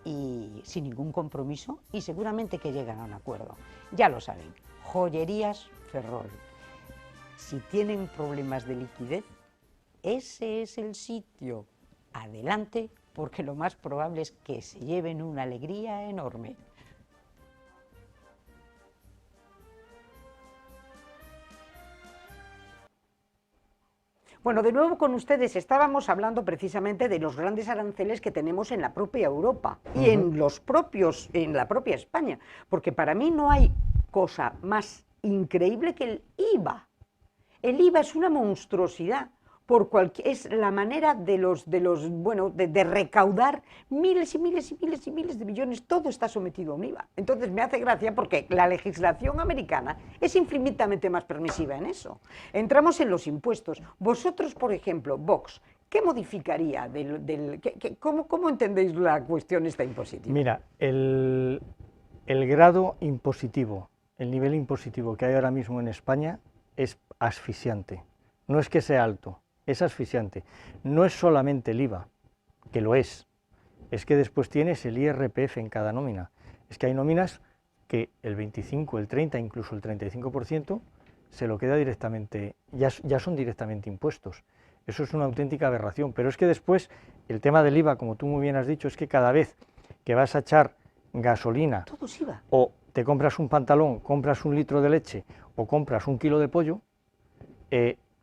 y sin ningún compromiso y seguramente que llegan a un acuerdo. Ya lo saben, Joyerías Ferrol. Si tienen problemas de liquidez, ese es el sitio. Adelante, porque lo más probable es que se lleven una alegría enorme. Bueno, de nuevo con ustedes estábamos hablando precisamente de los grandes aranceles que tenemos en la propia Europa y en la propia España, porque para mí no hay cosa más increíble que el IVA. El IVA es una monstruosidad, es la manera de recaudar miles y miles y miles y miles de millones, todo está sometido a un IVA. Entonces me hace gracia porque la legislación americana es infinitamente más permisiva en eso. Entramos en los impuestos. Vosotros, por ejemplo, Vox, ¿qué modificaría? ¿Cómo entendéis la cuestión esta impositiva? Mira, el grado impositivo, el nivel impositivo que hay ahora mismo en España es asfixiante. No es que sea alto, es asfixiante. No es solamente el IVA, que lo es que después tienes el IRPF en cada nómina. Es que hay nóminas que el 25, el 30, incluso el 35% se lo queda directamente, ya son directamente impuestos. Eso es una auténtica aberración, pero es que después el tema del IVA, como tú muy bien has dicho, es que cada vez que vas a echar gasolina o te compras un pantalón, compras un litro de leche o compras un kilo de pollo,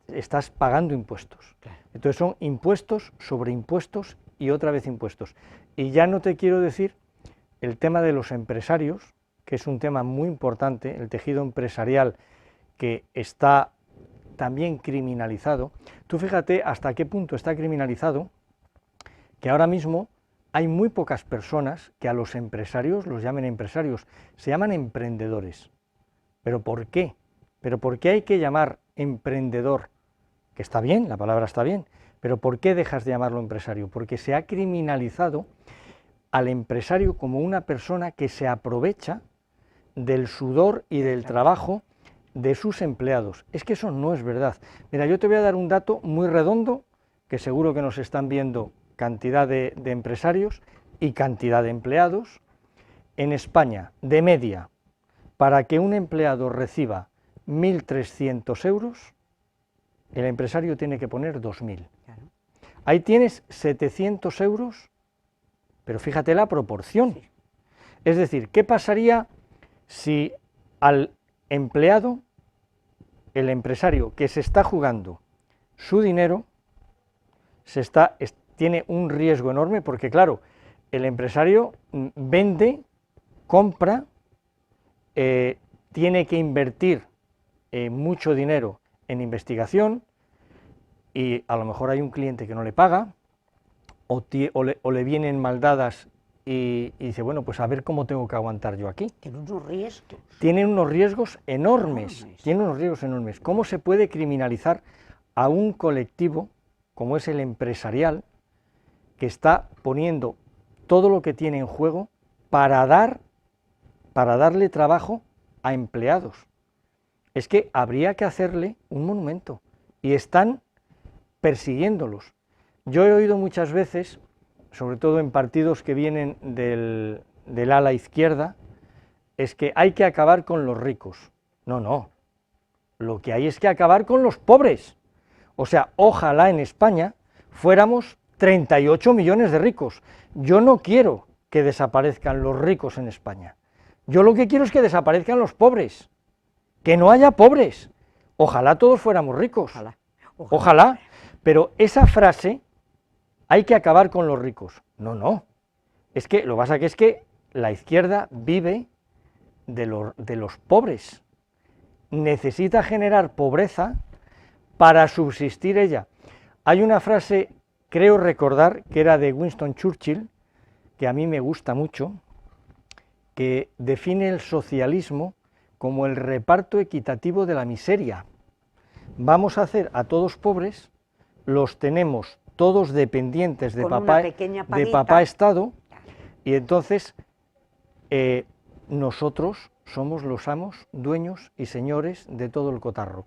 estás pagando impuestos. Claro. Entonces son impuestos sobre impuestos y otra vez impuestos. Y ya no te quiero decir el tema de los empresarios, que es un tema muy importante, el tejido empresarial que está también criminalizado. Tú fíjate hasta qué punto está criminalizado, que ahora mismo hay muy pocas personas que a los empresarios los llamen empresarios, se llaman emprendedores. ¿Pero por qué? ¿Pero por qué hay que llamar emprendedor? Que está bien, la palabra está bien, pero ¿por qué dejas de llamarlo empresario? Porque se ha criminalizado al empresario como una persona que se aprovecha del sudor y del trabajo de sus empleados. Es que eso no es verdad. Mira, yo te voy a dar un dato muy redondo, que seguro que nos están viendo cantidad de empresarios y cantidad de empleados. En España, de media, para que un empleado reciba 1.300 euros, el empresario tiene que poner 2.000. Claro. Ahí tienes 700 euros, pero fíjate la proporción. Sí. Es decir, ¿qué pasaría si al empleado, el empresario que se está jugando su dinero, tiene un riesgo enorme? Porque claro, el empresario vende, compra, tiene que invertir mucho dinero en investigación y a lo mejor hay un cliente que no le paga o le vienen maldadas y dice, bueno, pues a ver cómo tengo que aguantar yo aquí. Tiene unos riesgos. Tienen unos riesgos enormes, tienen unos riesgos enormes. ¿Cómo se puede criminalizar a un colectivo como es el empresarial, que está poniendo todo lo que tiene en juego para darle trabajo a empleados? Es que habría que hacerle un monumento y están persiguiéndolos. Yo he oído muchas veces, sobre todo en partidos que vienen del ala izquierda, es que hay que acabar con los ricos. No, no, lo que hay es que acabar con los pobres. O sea, ojalá en España fuéramos 38 millones de ricos. Yo no quiero que desaparezcan los ricos en España. Yo lo que quiero es que desaparezcan los pobres. que no haya pobres. Ojalá todos fuéramos ricos. Ojalá. Ojalá. Pero esa frase, hay que acabar con los ricos. No, no. Es que lo que pasa es que la izquierda vive de los pobres. Necesita generar pobreza para subsistir ella. Hay una frase, creo recordar, que era de Winston Churchill, que a mí me gusta mucho, que define el socialismo como el reparto equitativo de la miseria. Vamos a hacer a todos pobres, los tenemos todos dependientes de papá Estado, y entonces nosotros somos los amos, dueños y señores de todo el cotarro.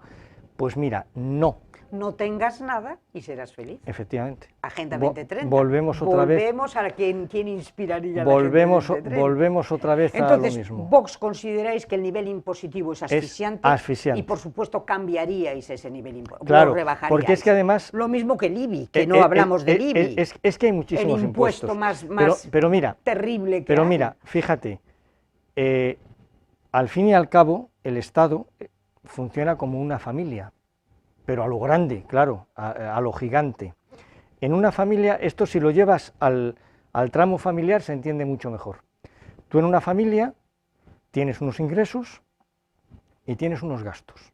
Pues mira, no. No tengas nada y serás feliz. Efectivamente. Agenda 2030. Volvemos otra vez. Volvemos a quién inspiraría volvemos, la Agenda 2030. Volvemos otra vez Entonces, a lo mismo. Vox, ¿consideráis que el nivel impositivo es asfixiante? Es asfixiante. Y por supuesto cambiaríais ese nivel impositivo. Claro, lo rebajaríais. porque es que además... Lo mismo que el IBI, que no hablamos del IBI. Es que hay muchísimos el impuesto impuestos. más pero mira, terrible que Pero hay. mira, fíjate, al fin y al cabo, el Estado funciona como una familia, pero a lo grande, claro, a lo gigante. En una familia, esto si lo llevas al tramo familiar se entiende mucho mejor. Tú en una familia tienes unos ingresos y tienes unos gastos.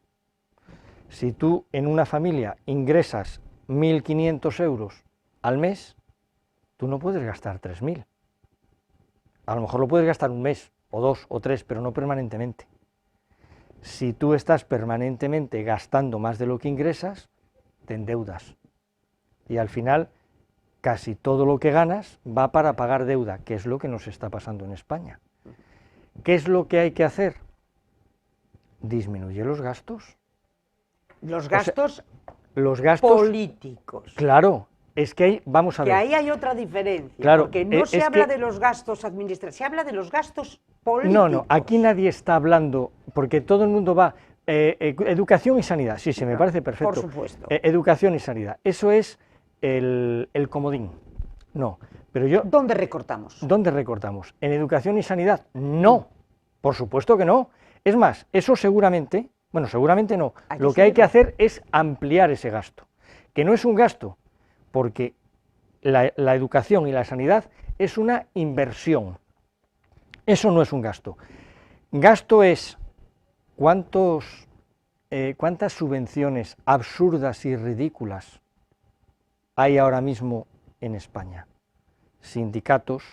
Si tú en una familia ingresas 1.500 euros al mes, tú no puedes gastar 3.000. A lo mejor lo puedes gastar un mes, o 2, o 3, pero no permanentemente. Si tú estás permanentemente gastando más de lo que ingresas, te endeudas. Y al final, casi todo lo que ganas va para pagar deuda, que es lo que nos está pasando en España. ¿Qué es lo que hay que hacer? Disminuye los gastos. Los gastos, los gastos políticos. Claro, es que vamos a ver. Que ahí hay otra diferencia, claro, porque no se habla de los gastos administrativos, se habla de los gastos políticos. No, no, aquí nadie está hablando, porque todo el mundo va, educación y sanidad, sí, me parece perfecto. Por supuesto. Educación y sanidad, eso es el comodín. No, pero yo... ¿Dónde recortamos? ¿Dónde recortamos? ¿En educación y sanidad? No, por supuesto que no. Es más, eso seguramente, bueno, seguramente no, lo que hay que hacer es ampliar ese gasto, que no es un gasto, porque la educación y la sanidad es una inversión. Eso no es un gasto. Gasto es cuántas subvenciones absurdas y ridículas hay ahora mismo en España. Sindicatos,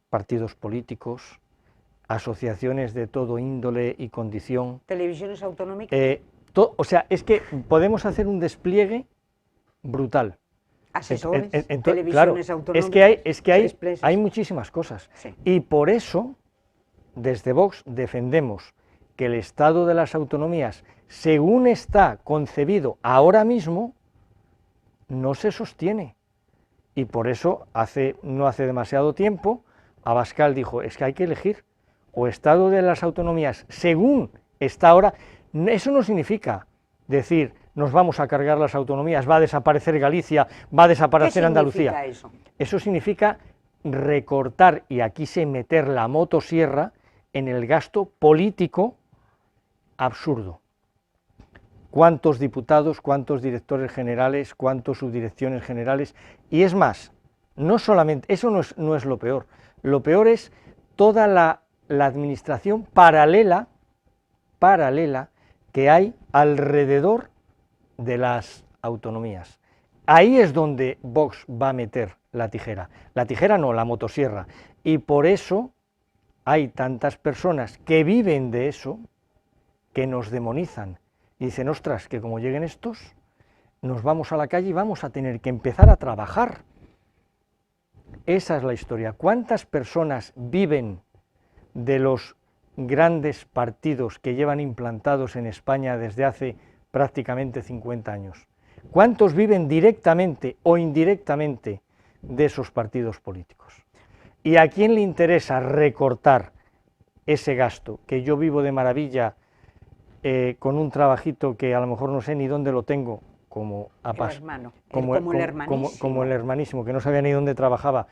partidos políticos, asociaciones de todo índole y condición. Televisiones autonómicas. O sea, es que podemos hacer un despliegue brutal. Asesores, televisiones autonómicas. Es que hay muchísimas cosas. Sí. Y por eso, desde Vox defendemos que el Estado de las autonomías, según está concebido ahora mismo, no se sostiene. Y por eso, no hace demasiado tiempo, Abascal dijo, es que hay que elegir, o Estado de las autonomías, según está ahora. Eso no significa decir, nos vamos a cargar las autonomías, va a desaparecer Galicia, va a desaparecer Andalucía. ¿Qué significa eso? Eso significa recortar, y aquí se meter la motosierra, en el gasto político absurdo. ¿Cuántos diputados, cuántos directores generales, cuántas subdirecciones generales? Y es más, no solamente, eso no es lo peor es toda la administración paralela que hay alrededor de las autonomías. Ahí es donde Vox va a meter la tijera no, la motosierra, y por eso hay tantas personas que viven de eso, que nos demonizan, y dicen, ostras, que como lleguen estos, nos vamos a la calle y vamos a tener que empezar a trabajar. Esa es la historia. ¿Cuántas personas viven de los grandes partidos que llevan implantados en España desde hace prácticamente 50 años? ¿Cuántos viven directamente o indirectamente de esos partidos políticos? ¿Y a quién le interesa recortar ese gasto? Que yo vivo de maravilla con un trabajito que a lo mejor no sé ni dónde lo tengo, como el hermanísimo, que no sabía ni dónde trabajaba.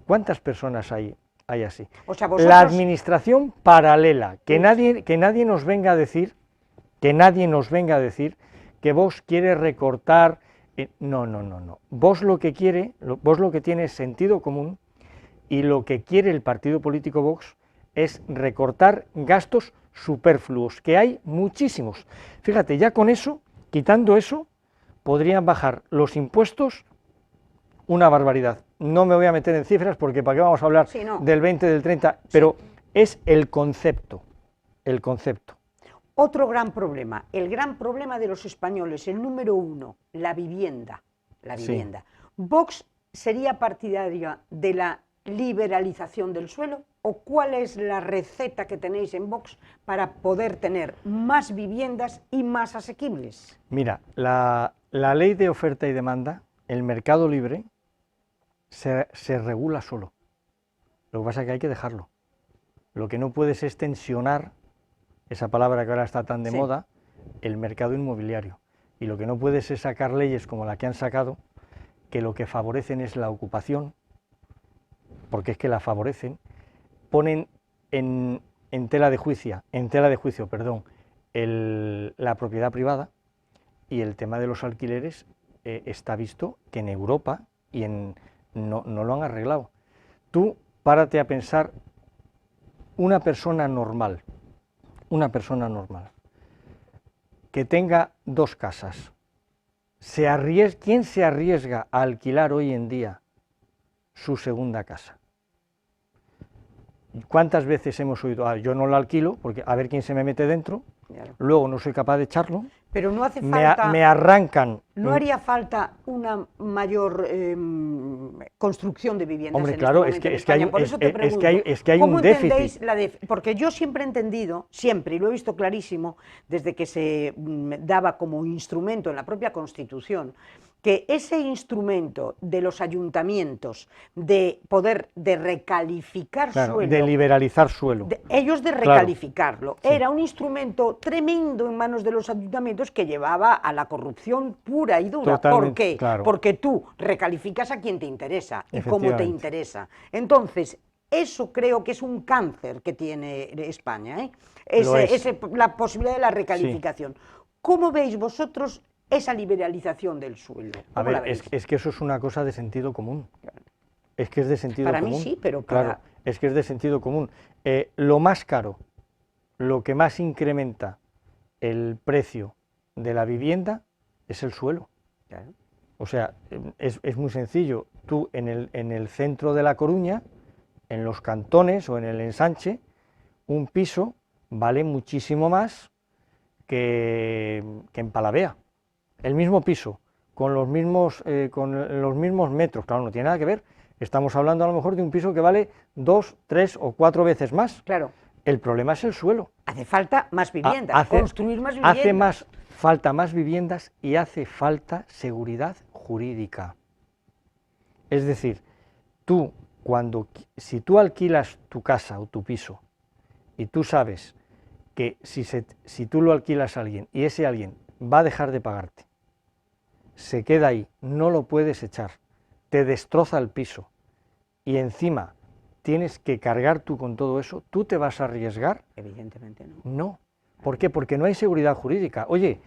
¿Cuántas personas hay así? O sea, vosotros... La administración paralela, que nadie nos venga a decir Que nadie nos venga a decir que Vox quiere recortar. No, no, no, no. Vox lo que tiene es sentido común, y lo que quiere el partido político Vox es recortar gastos superfluos, que hay muchísimos. Fíjate, ya con eso, quitando eso, podrían bajar los impuestos una barbaridad. No me voy a meter en cifras porque para qué vamos a hablar del 20, del 30, pero es el concepto, el concepto. Otro gran problema, el gran problema de los españoles, el número uno, la vivienda. La vivienda. Sí. ¿Vox sería partidaria de la liberalización del suelo? ¿O cuál es la receta que tenéis en Vox para poder tener más viviendas y más asequibles? Mira, la ley de oferta y demanda, el mercado libre, se regula solo. Lo que pasa es que hay que dejarlo. Lo que no puedes es tensionar, esa palabra que ahora está tan de moda, el mercado inmobiliario. Y lo que no puedes es sacar leyes como la que han sacado, que lo que favorecen es la ocupación, porque es que la favorecen, ponen en tela de juicio, la propiedad privada, y el tema de los alquileres está visto que en Europa no lo han arreglado. Tú párate a pensar, una persona normal, que tenga dos casas, ¿quién se arriesga a alquilar hoy en día su segunda casa? ¿Cuántas veces hemos oído, yo no lo alquilo, porque a ver quién se me mete dentro, luego no soy capaz de echarlo, pero no hace falta, me arrancan... ¿No haría falta una mayor construcción de viviendas? Hombre, en claro, este es que hay un déficit. Porque yo siempre he entendido, siempre, y lo he visto clarísimo, desde que se daba como instrumento en la propia Constitución, que ese instrumento de los ayuntamientos de poder de recalificar suelo, de liberalizar suelo, ellos de recalificarlo, era un instrumento tremendo en manos de los ayuntamientos que llevaba a la corrupción pura y dura. ¿Por qué? Porque tú recalificas a quien te interesa y cómo te interesa. Entonces, eso creo que es un cáncer que tiene España, la posibilidad de la recalificación. ¿Cómo veis vosotros esa liberalización del suelo? A ver, es que eso es una cosa de sentido común. Es que es de sentido común. Para mí sí, pero Claro, es que es de sentido común. Lo más caro, lo que más incrementa el precio de la vivienda es el suelo. Claro. O sea, es muy sencillo. Tú en el centro de La Coruña, en los cantones o en el ensanche, un piso vale muchísimo más que en Palavea. El mismo piso, con los mismos metros, claro, no tiene nada que ver. Estamos hablando a lo mejor de un piso que vale 2, 3 o 4 veces más. Claro. El problema es el suelo. Hace falta más viviendas, construir más viviendas. Hace falta más viviendas y hace falta seguridad jurídica. Es decir, si tú alquilas tu casa o tu piso y tú sabes que si tú lo alquilas a alguien y ese alguien va a dejar de pagarte, se queda ahí, no lo puedes echar, te destroza el piso y encima tienes que cargar tú con todo eso, ¿tú te vas a arriesgar? Evidentemente no. No. ¿Por qué? Porque no hay seguridad jurídica. Oye,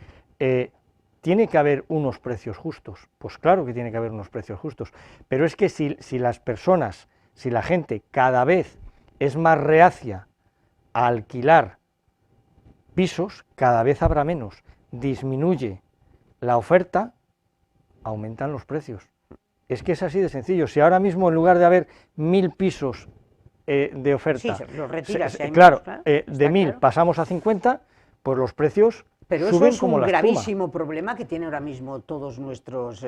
¿tiene que haber unos precios justos? Pues claro que tiene que haber unos precios justos, pero es que si las personas, si la gente cada vez es más reacia a alquilar pisos, cada vez habrá menos, disminuye la oferta, aumentan los precios. Es que es así de sencillo. Si ahora mismo en lugar de haber 1000 pisos de oferta, los retiras, claro, de 1000 pasamos a 50, pues los precios pero suben eso es como un la gravísimo problema que tiene ahora mismo todos nuestros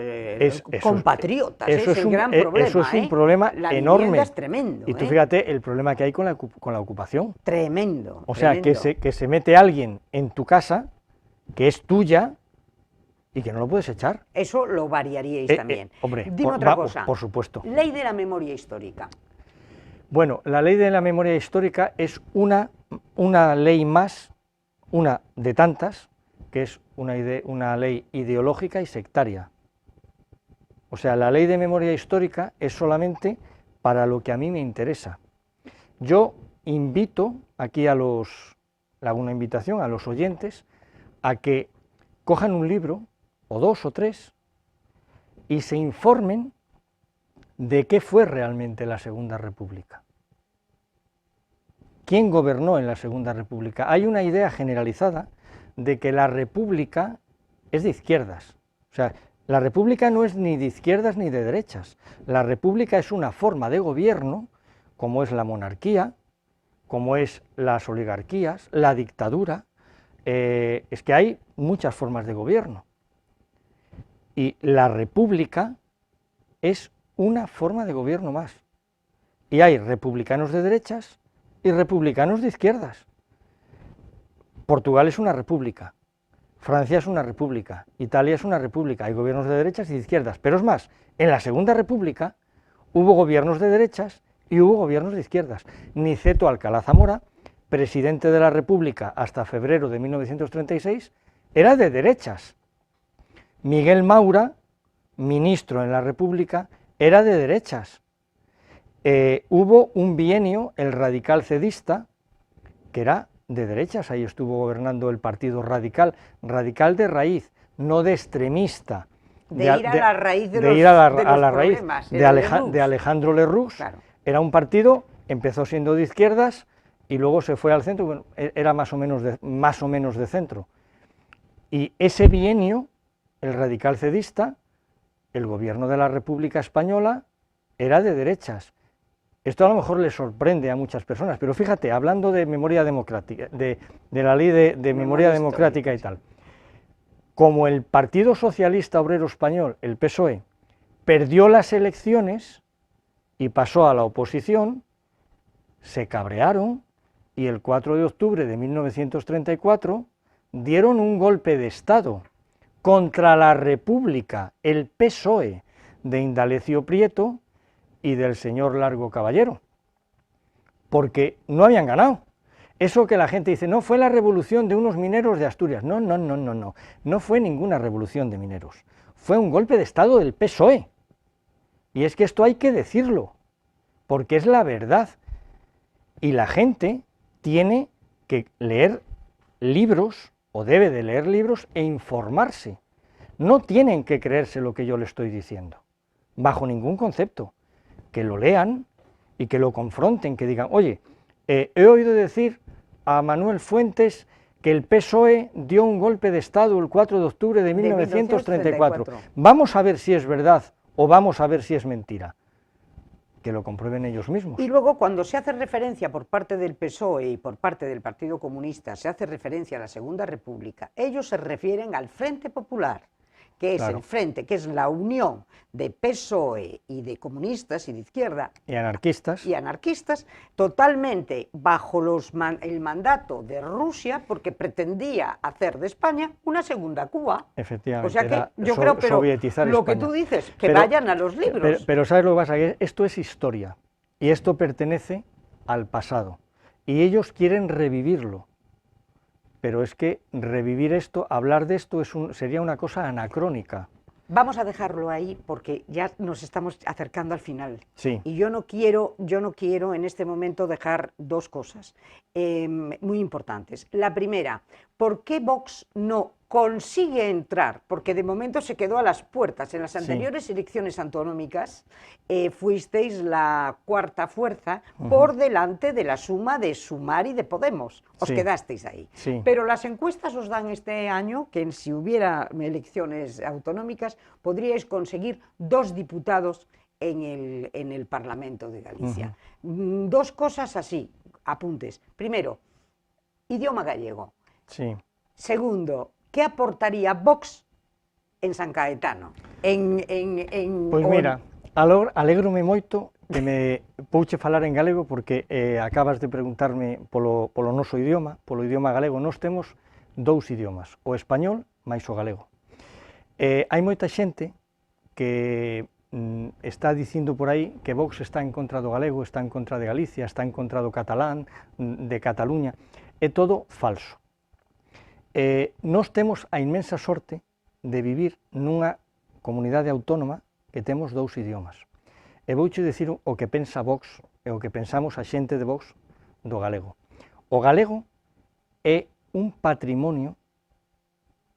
compatriotas. Eso es un gran problema. Eso es un problema enorme. Es tremendo. Y tú fíjate el problema que hay con la ocupación. Tremendo. O sea, que se mete alguien en tu casa que es tuya y que no lo puedes echar. Eso lo variaríais también. Hombre, dime otra cosa. Por supuesto. Ley de la memoria histórica. Bueno, la ley de la memoria histórica es una ley más, una de tantas, que es una ley ideológica y sectaria. O sea, la ley de memoria histórica es solamente para lo que a mí me interesa. Yo invito, aquí hago una invitación a los oyentes, a que cojan un libro, o dos o tres, y se informen de qué fue realmente la Segunda República. ¿Quién gobernó en la Segunda República? Hay una idea generalizada de que la República es de izquierdas. O sea, la República no es ni de izquierdas ni de derechas. La República es una forma de gobierno, como es la monarquía, como es las oligarquías, la dictadura. Es que hay muchas formas de gobierno. Y la República es una forma de gobierno más. Y hay republicanos de derechas y republicanos de izquierdas. Portugal es una república, Francia es una república, Italia es una república, hay gobiernos de derechas y de izquierdas, pero es más, en la Segunda República hubo gobiernos de derechas y hubo gobiernos de izquierdas. Niceto Alcalá Zamora, presidente de la República hasta febrero de 1936, era de derechas. Miguel Maura, ministro en la República, era de derechas. Hubo un bienio, el radical cedista, que era de derechas, ahí estuvo gobernando el Partido Radical, radical de raíz, no de extremista. De ir a la raíz de los problemas, de Alejandro Lerroux. Claro. Era un partido, empezó siendo de izquierdas y luego se fue al centro, bueno, era más o menos de centro. Y ese bienio, el radical cedista, el gobierno de la República Española, era de derechas. Esto a lo mejor le sorprende a muchas personas, pero fíjate, hablando de memoria democrática, de la ley de memoria democrática y tal, como el Partido Socialista Obrero Español, el PSOE, perdió las elecciones y pasó a la oposición, se cabrearon y el 4 de octubre de 1934 dieron un golpe de Estado contra la República, el PSOE de Indalecio Prieto y del señor Largo Caballero, porque no habían ganado. Eso que la gente dice, no, fue la revolución de unos mineros de Asturias. No, no fue ninguna revolución de mineros, fue un golpe de Estado del PSOE. Y es que esto hay que decirlo, porque es la verdad. Y la gente tiene que leer libros, o debe de leer libros, e informarse. No tienen que creerse lo que yo le estoy diciendo, bajo ningún concepto. Que lo lean y que lo confronten, que digan, oye, he oído decir a Manuel Fuentes que el PSOE dio un golpe de Estado el 4 de octubre de 1934. Vamos a ver si es verdad o vamos a ver si es mentira. Que lo comprueben ellos mismos. Y luego, cuando se hace referencia por parte del PSOE y por parte del Partido Comunista, se hace referencia a la Segunda República, ellos se refieren al Frente Popular, que es el frente, que es la unión de PSOE y de comunistas y de izquierda y anarquistas, totalmente bajo el mandato de Rusia, porque pretendía hacer de España una segunda Cuba. Efectivamente. O sea que yo creo, pero lo que tú dices, que vayan a los libros. Pero ¿sabes lo que pasa? Que esto es historia y esto pertenece al pasado y ellos quieren revivirlo. Pero es que revivir esto, hablar de esto sería una cosa anacrónica. Vamos a dejarlo ahí porque ya nos estamos acercando al final. Sí. Y yo no quiero en este momento dejar dos cosas muy importantes. La primera, ¿por qué Vox no consigue entrar? Porque de momento se quedó a las puertas. En las anteriores elecciones autonómicas fuisteis la cuarta fuerza por delante de la suma de Sumar y de Podemos. Os quedasteis ahí. Sí. Pero las encuestas os dan este año que si hubiera elecciones autonómicas podríais conseguir 2 diputados en el Parlamento de Galicia. Dos cosas así, apuntes. Primero, idioma gallego. Sí. Segundo, ¿qué aportaría Vox en San Caetano? Pois mira, alégrome moito que me pouche falar en galego porque acabas de preguntarme polo noso idioma, polo idioma galego. Nós temos 2 idiomas, o español máis o galego. Hai moita xente que está dicindo por aí que Vox está en contra do galego, está en contra de Galicia, está en contra do catalán, de Cataluña. É todo falso. Nós temos a inmensa sorte de vivir nunha comunidade autónoma que temos 2 idiomas. E vouche dicir o que pensa Vox e o que pensamos a xente de Vox do galego. O galego é un patrimonio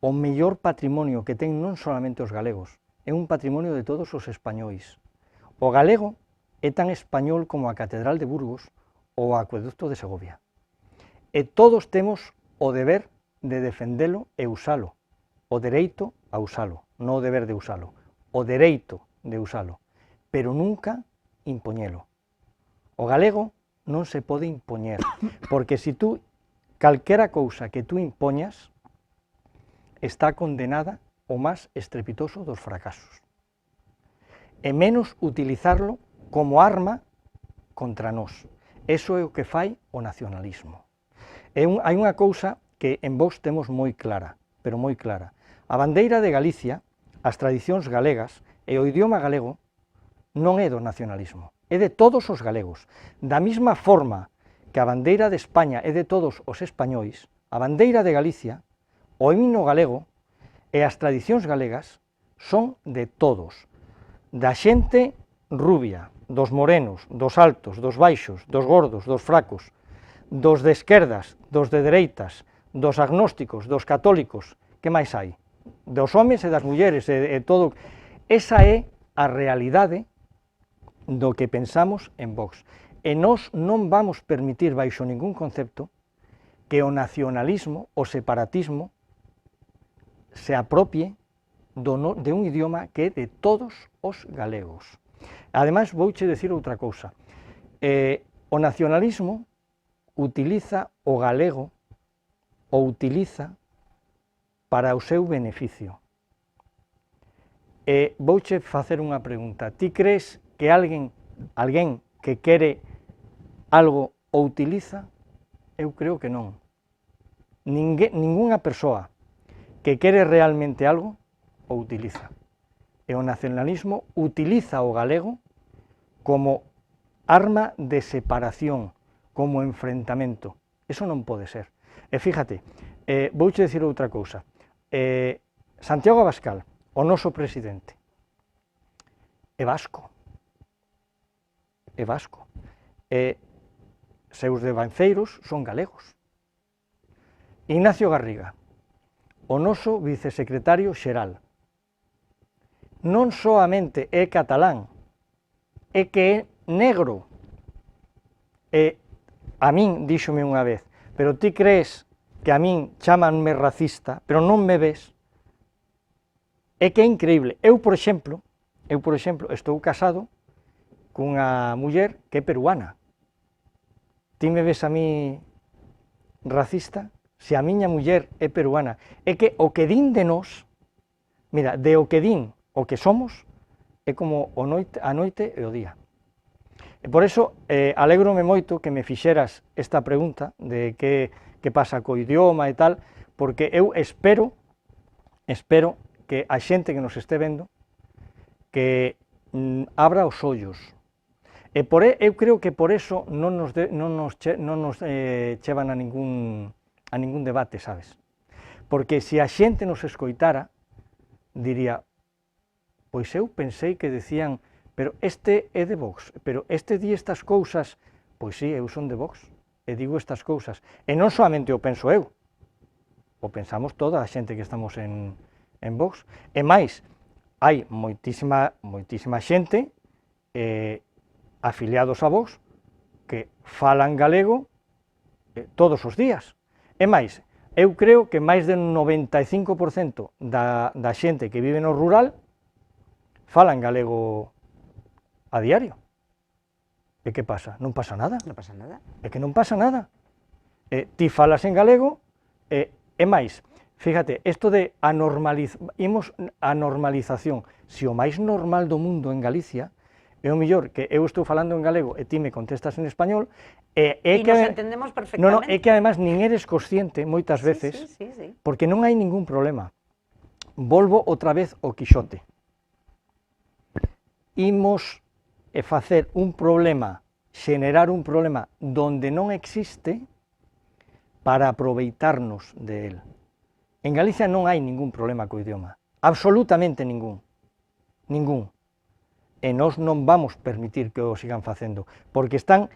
o mellor patrimonio que ten non solamente os galegos, é un patrimonio de todos os españois. O galego é tan español como a Catedral de Burgos ou o Acueducto de Segovia. E todos temos o deber de defendelo e usalo, o dereito a usalo, non o deber de usalo, o dereito de usalo, pero nunca impoñelo. O galego non se pode impoñer, porque se tú, calquera cousa que tú impoñas, está condenada ao máis estrepitoso dos fracasos. E menos utilizarlo como arma contra nós. Eso é o que fai o nacionalismo. Hai unha cousa que en Vox temos moi clara, pero moi clara. A bandeira de Galicia, as tradicións galegas e o idioma galego non é do nacionalismo, é de todos os galegos. Da mesma forma que a bandeira de España é de todos os españois, a bandeira de Galicia, o himno galego e as tradicións galegas son de todos, da xente rubia, dos morenos, dos altos, dos baixos, dos gordos, dos fracos, dos de esquerdas, dos de dereitas, dos agnósticos, dos católicos, que máis hai? Dos homes e das mulleres e todo. Esa é a realidade do que pensamos en Vox. E nós non vamos permitir, baixo ningún concepto, que o nacionalismo, o separatismo, se apropie de un idioma que é de todos os galegos. Ademais, vouche decir outra cousa. O nacionalismo utiliza o galego ou utiliza para o seu beneficio. E vouche facer unha pregunta. Ti crees que alguén que quere algo o utiliza? Eu creo que non. Ningunha persoa que quere realmente algo o utiliza. E o nacionalismo utiliza o galego como arma de separación, como enfrentamento. Eso non pode ser. E fíjate, vouche decir outra cousa. Santiago Abascal, o noso presidente, é vasco. É vasco. Seus devanceiros son galegos. Ignacio Garriga, o noso vicesecretario xeral, non soamente é catalán, é que é negro. E a min díxome unha vez, pero ti crees que a min chamanme racista, pero non me ves? É que é increíble. Eu, por exemplo, estou casado cunha muller que é peruana. Ti me ves a mí racista? Se a miña muller é peruana. É que o que din de nós, mira, de o que din o que somos, é como a noite e o día. E por iso, alégrome moito que me fixeras esta pregunta de que pasa co idioma e tal, porque eu espero que a xente que nos este vendo que abra os ollos. E eu creo que por eso non nos chevan a ningún debate, sabes? Porque se a xente nos escoitara, diría, pois eu pensei que decían, pero este é de Vox, pero este di estas cousas, pois sí, eu son de Vox, e digo estas cousas. E non solamente o penso eu, o pensamos toda a xente que estamos en Vox. E máis, hai moitísima xente afiliados a Vox que falan galego todos os días. E máis, eu creo que máis del 95% da xente que vive no rural falan galego a diario. E que pasa? Non pasa nada. Non pasa nada. É que non pasa nada. Ti falas en galego, e máis, fíjate, isto de a normalización, se o máis normal do mundo en Galicia, é o mellor que eu estou falando en galego e ti me contestas en español, e nos entendemos perfectamente. É que además nin eres consciente moitas veces, sí. Porque non hai ningún problema. Volvo outra vez ao Quixote. Imos facer un problema, xenerar un problema donde non existe para aproveitarnos de él. En Galicia non hai ningún problema co idioma, absolutamente ningún. E nós non vamos permitir que o sigan facendo, porque están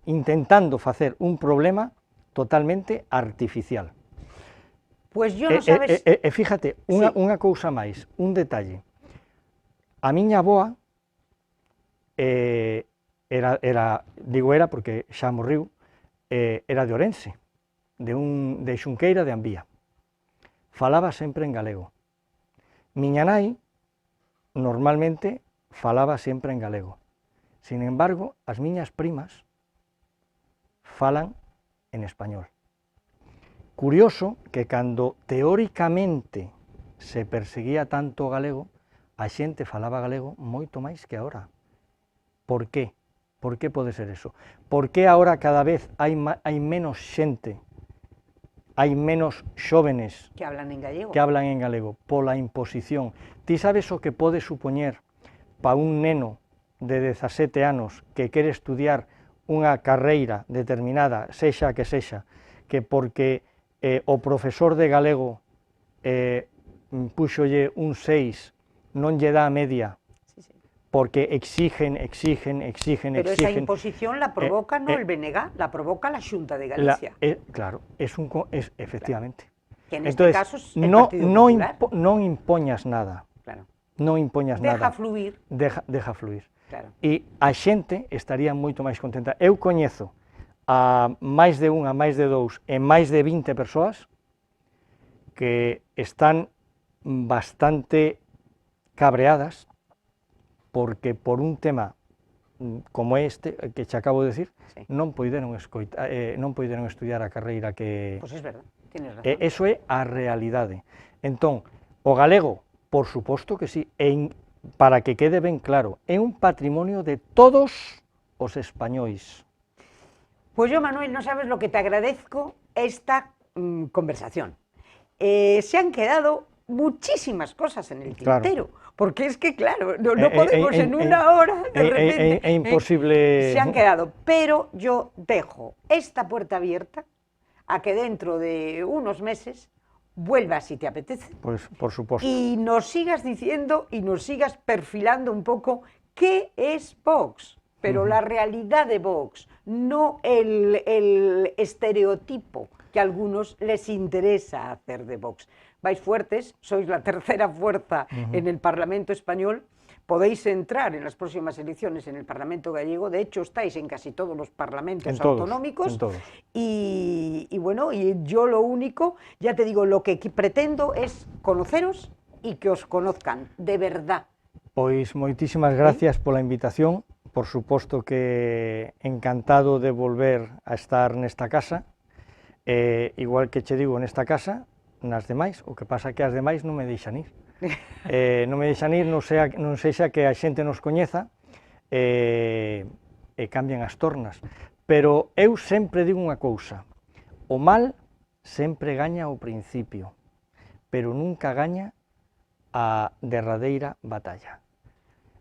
intentando facer un problema totalmente artificial. Pois yo non sabes... Fíjate, Sí. unha cousa máis, un detalle. A miña avoa digo era porque xa morriu, era de Ourense, de Xunqueira de Ambía. Falaba sempre en galego. Miña nai, normalmente, falaba sempre en galego. Sin embargo, as miñas primas falan en español. Curioso que cando teóricamente se perseguía tanto o galego, a xente falaba galego moito máis que agora. Por qué? Por que pode ser eso? Por que agora cada vez hai menos xente, hai menos xóvenes Que hablan en gallego. que hablan en galego? Pola imposición. Ti sabes o que pode supoñer para un neno de 17 anos que quere estudiar unha carreira determinada, sexa que sexa, que porque o profesor de galego púxolle un 6, non lle dá a media, Sí, sí. porque exigen. Pero esa imposición la provoca no el BNG, la provoca la Xunta de Galicia. Claro, efectivamente. Que en este Entonces, caso es el Partido Popular. non impoñas nada, Claro. non impoñas Deja nada. fluir. Deja fluir. Claro. E a xente estaría moito máis contenta. Eu coñezo a máis de un, a máis de dous, e máis de 20 persoas que están bastante cabreadas porque por un tema como este que che acabo de decir, Sí. non poideron estudiar a carreira que... Pues es verdad, tienes razón. Eso é a realidade. Entón, o galego, por suposto que sí, para que quede ben claro, é un patrimonio de todos os españois. Pues yo, Manuel, no sabes lo que te agradezco esta conversación. Se han quedado muchísimas cosas en el tintero, Claro. porque es que, claro, no podemos en una hora, de repente... É imposible... Se han quedado, pero yo dejo esta puerta abierta a que dentro de unos meses vuelvas si te apetece. Pues por supuesto. Y nos sigas diciendo y nos sigas perfilando un poco qué es Vox, pero la realidad de Vox, no el estereotipo que a algunos les interesa hacer de Vox. Vais fuertes, sois la tercera fuerza en el Parlamento español, podéis entrar en las próximas elecciones en el Parlamento gallego, de hecho estáis en casi todos los parlamentos autonómicos. En todos. Y bueno, y yo lo único, ya te digo, lo que pretendo es conoceros y que os conozcan, de verdad. Pois moitísimas gracias pola invitación, por suposto que encantado de volver a estar nesta casa, igual que che digo nesta casa, nas demais, o que pasa que as demais non me deixan ir. Non me deixan ir, non sexa que a xente nos coñeza e cambian as tornas. Pero eu sempre digo unha cousa, o mal sempre gaña ao principio, pero nunca gaña a derradeira batalla.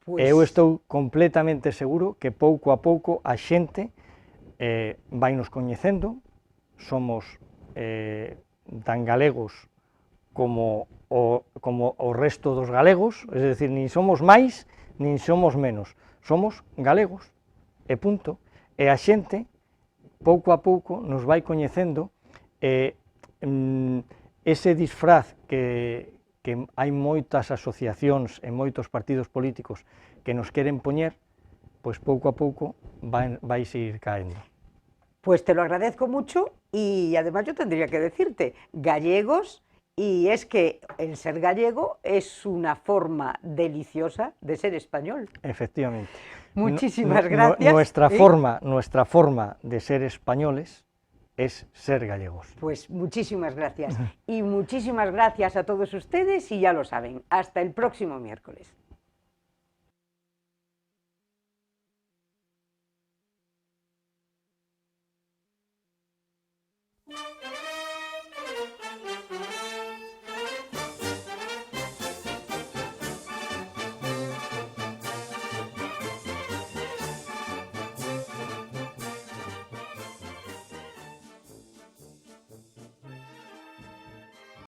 Pues... Eu estou completamente seguro que pouco a pouco a xente vai nos coñecendo, somos tan galegos como o resto dos galegos, es decir, nin somos máis, nin somos menos, somos galegos, e punto. E a xente, pouco a pouco, nos vai coñecendo, ese disfraz que hai moitas asociacións e moitos partidos políticos que nos queren poñer, pois pouco a pouco vai ir caendo. Pues te lo agradezco mucho y además yo tendría que decirte, gallegos, y es que el ser gallego es una forma deliciosa de ser español. Efectivamente. Muchísimas gracias. Nuestra forma de ser españoles es ser gallegos. Pues muchísimas gracias. Y muchísimas gracias a todos ustedes y ya lo saben, hasta el próximo miércoles.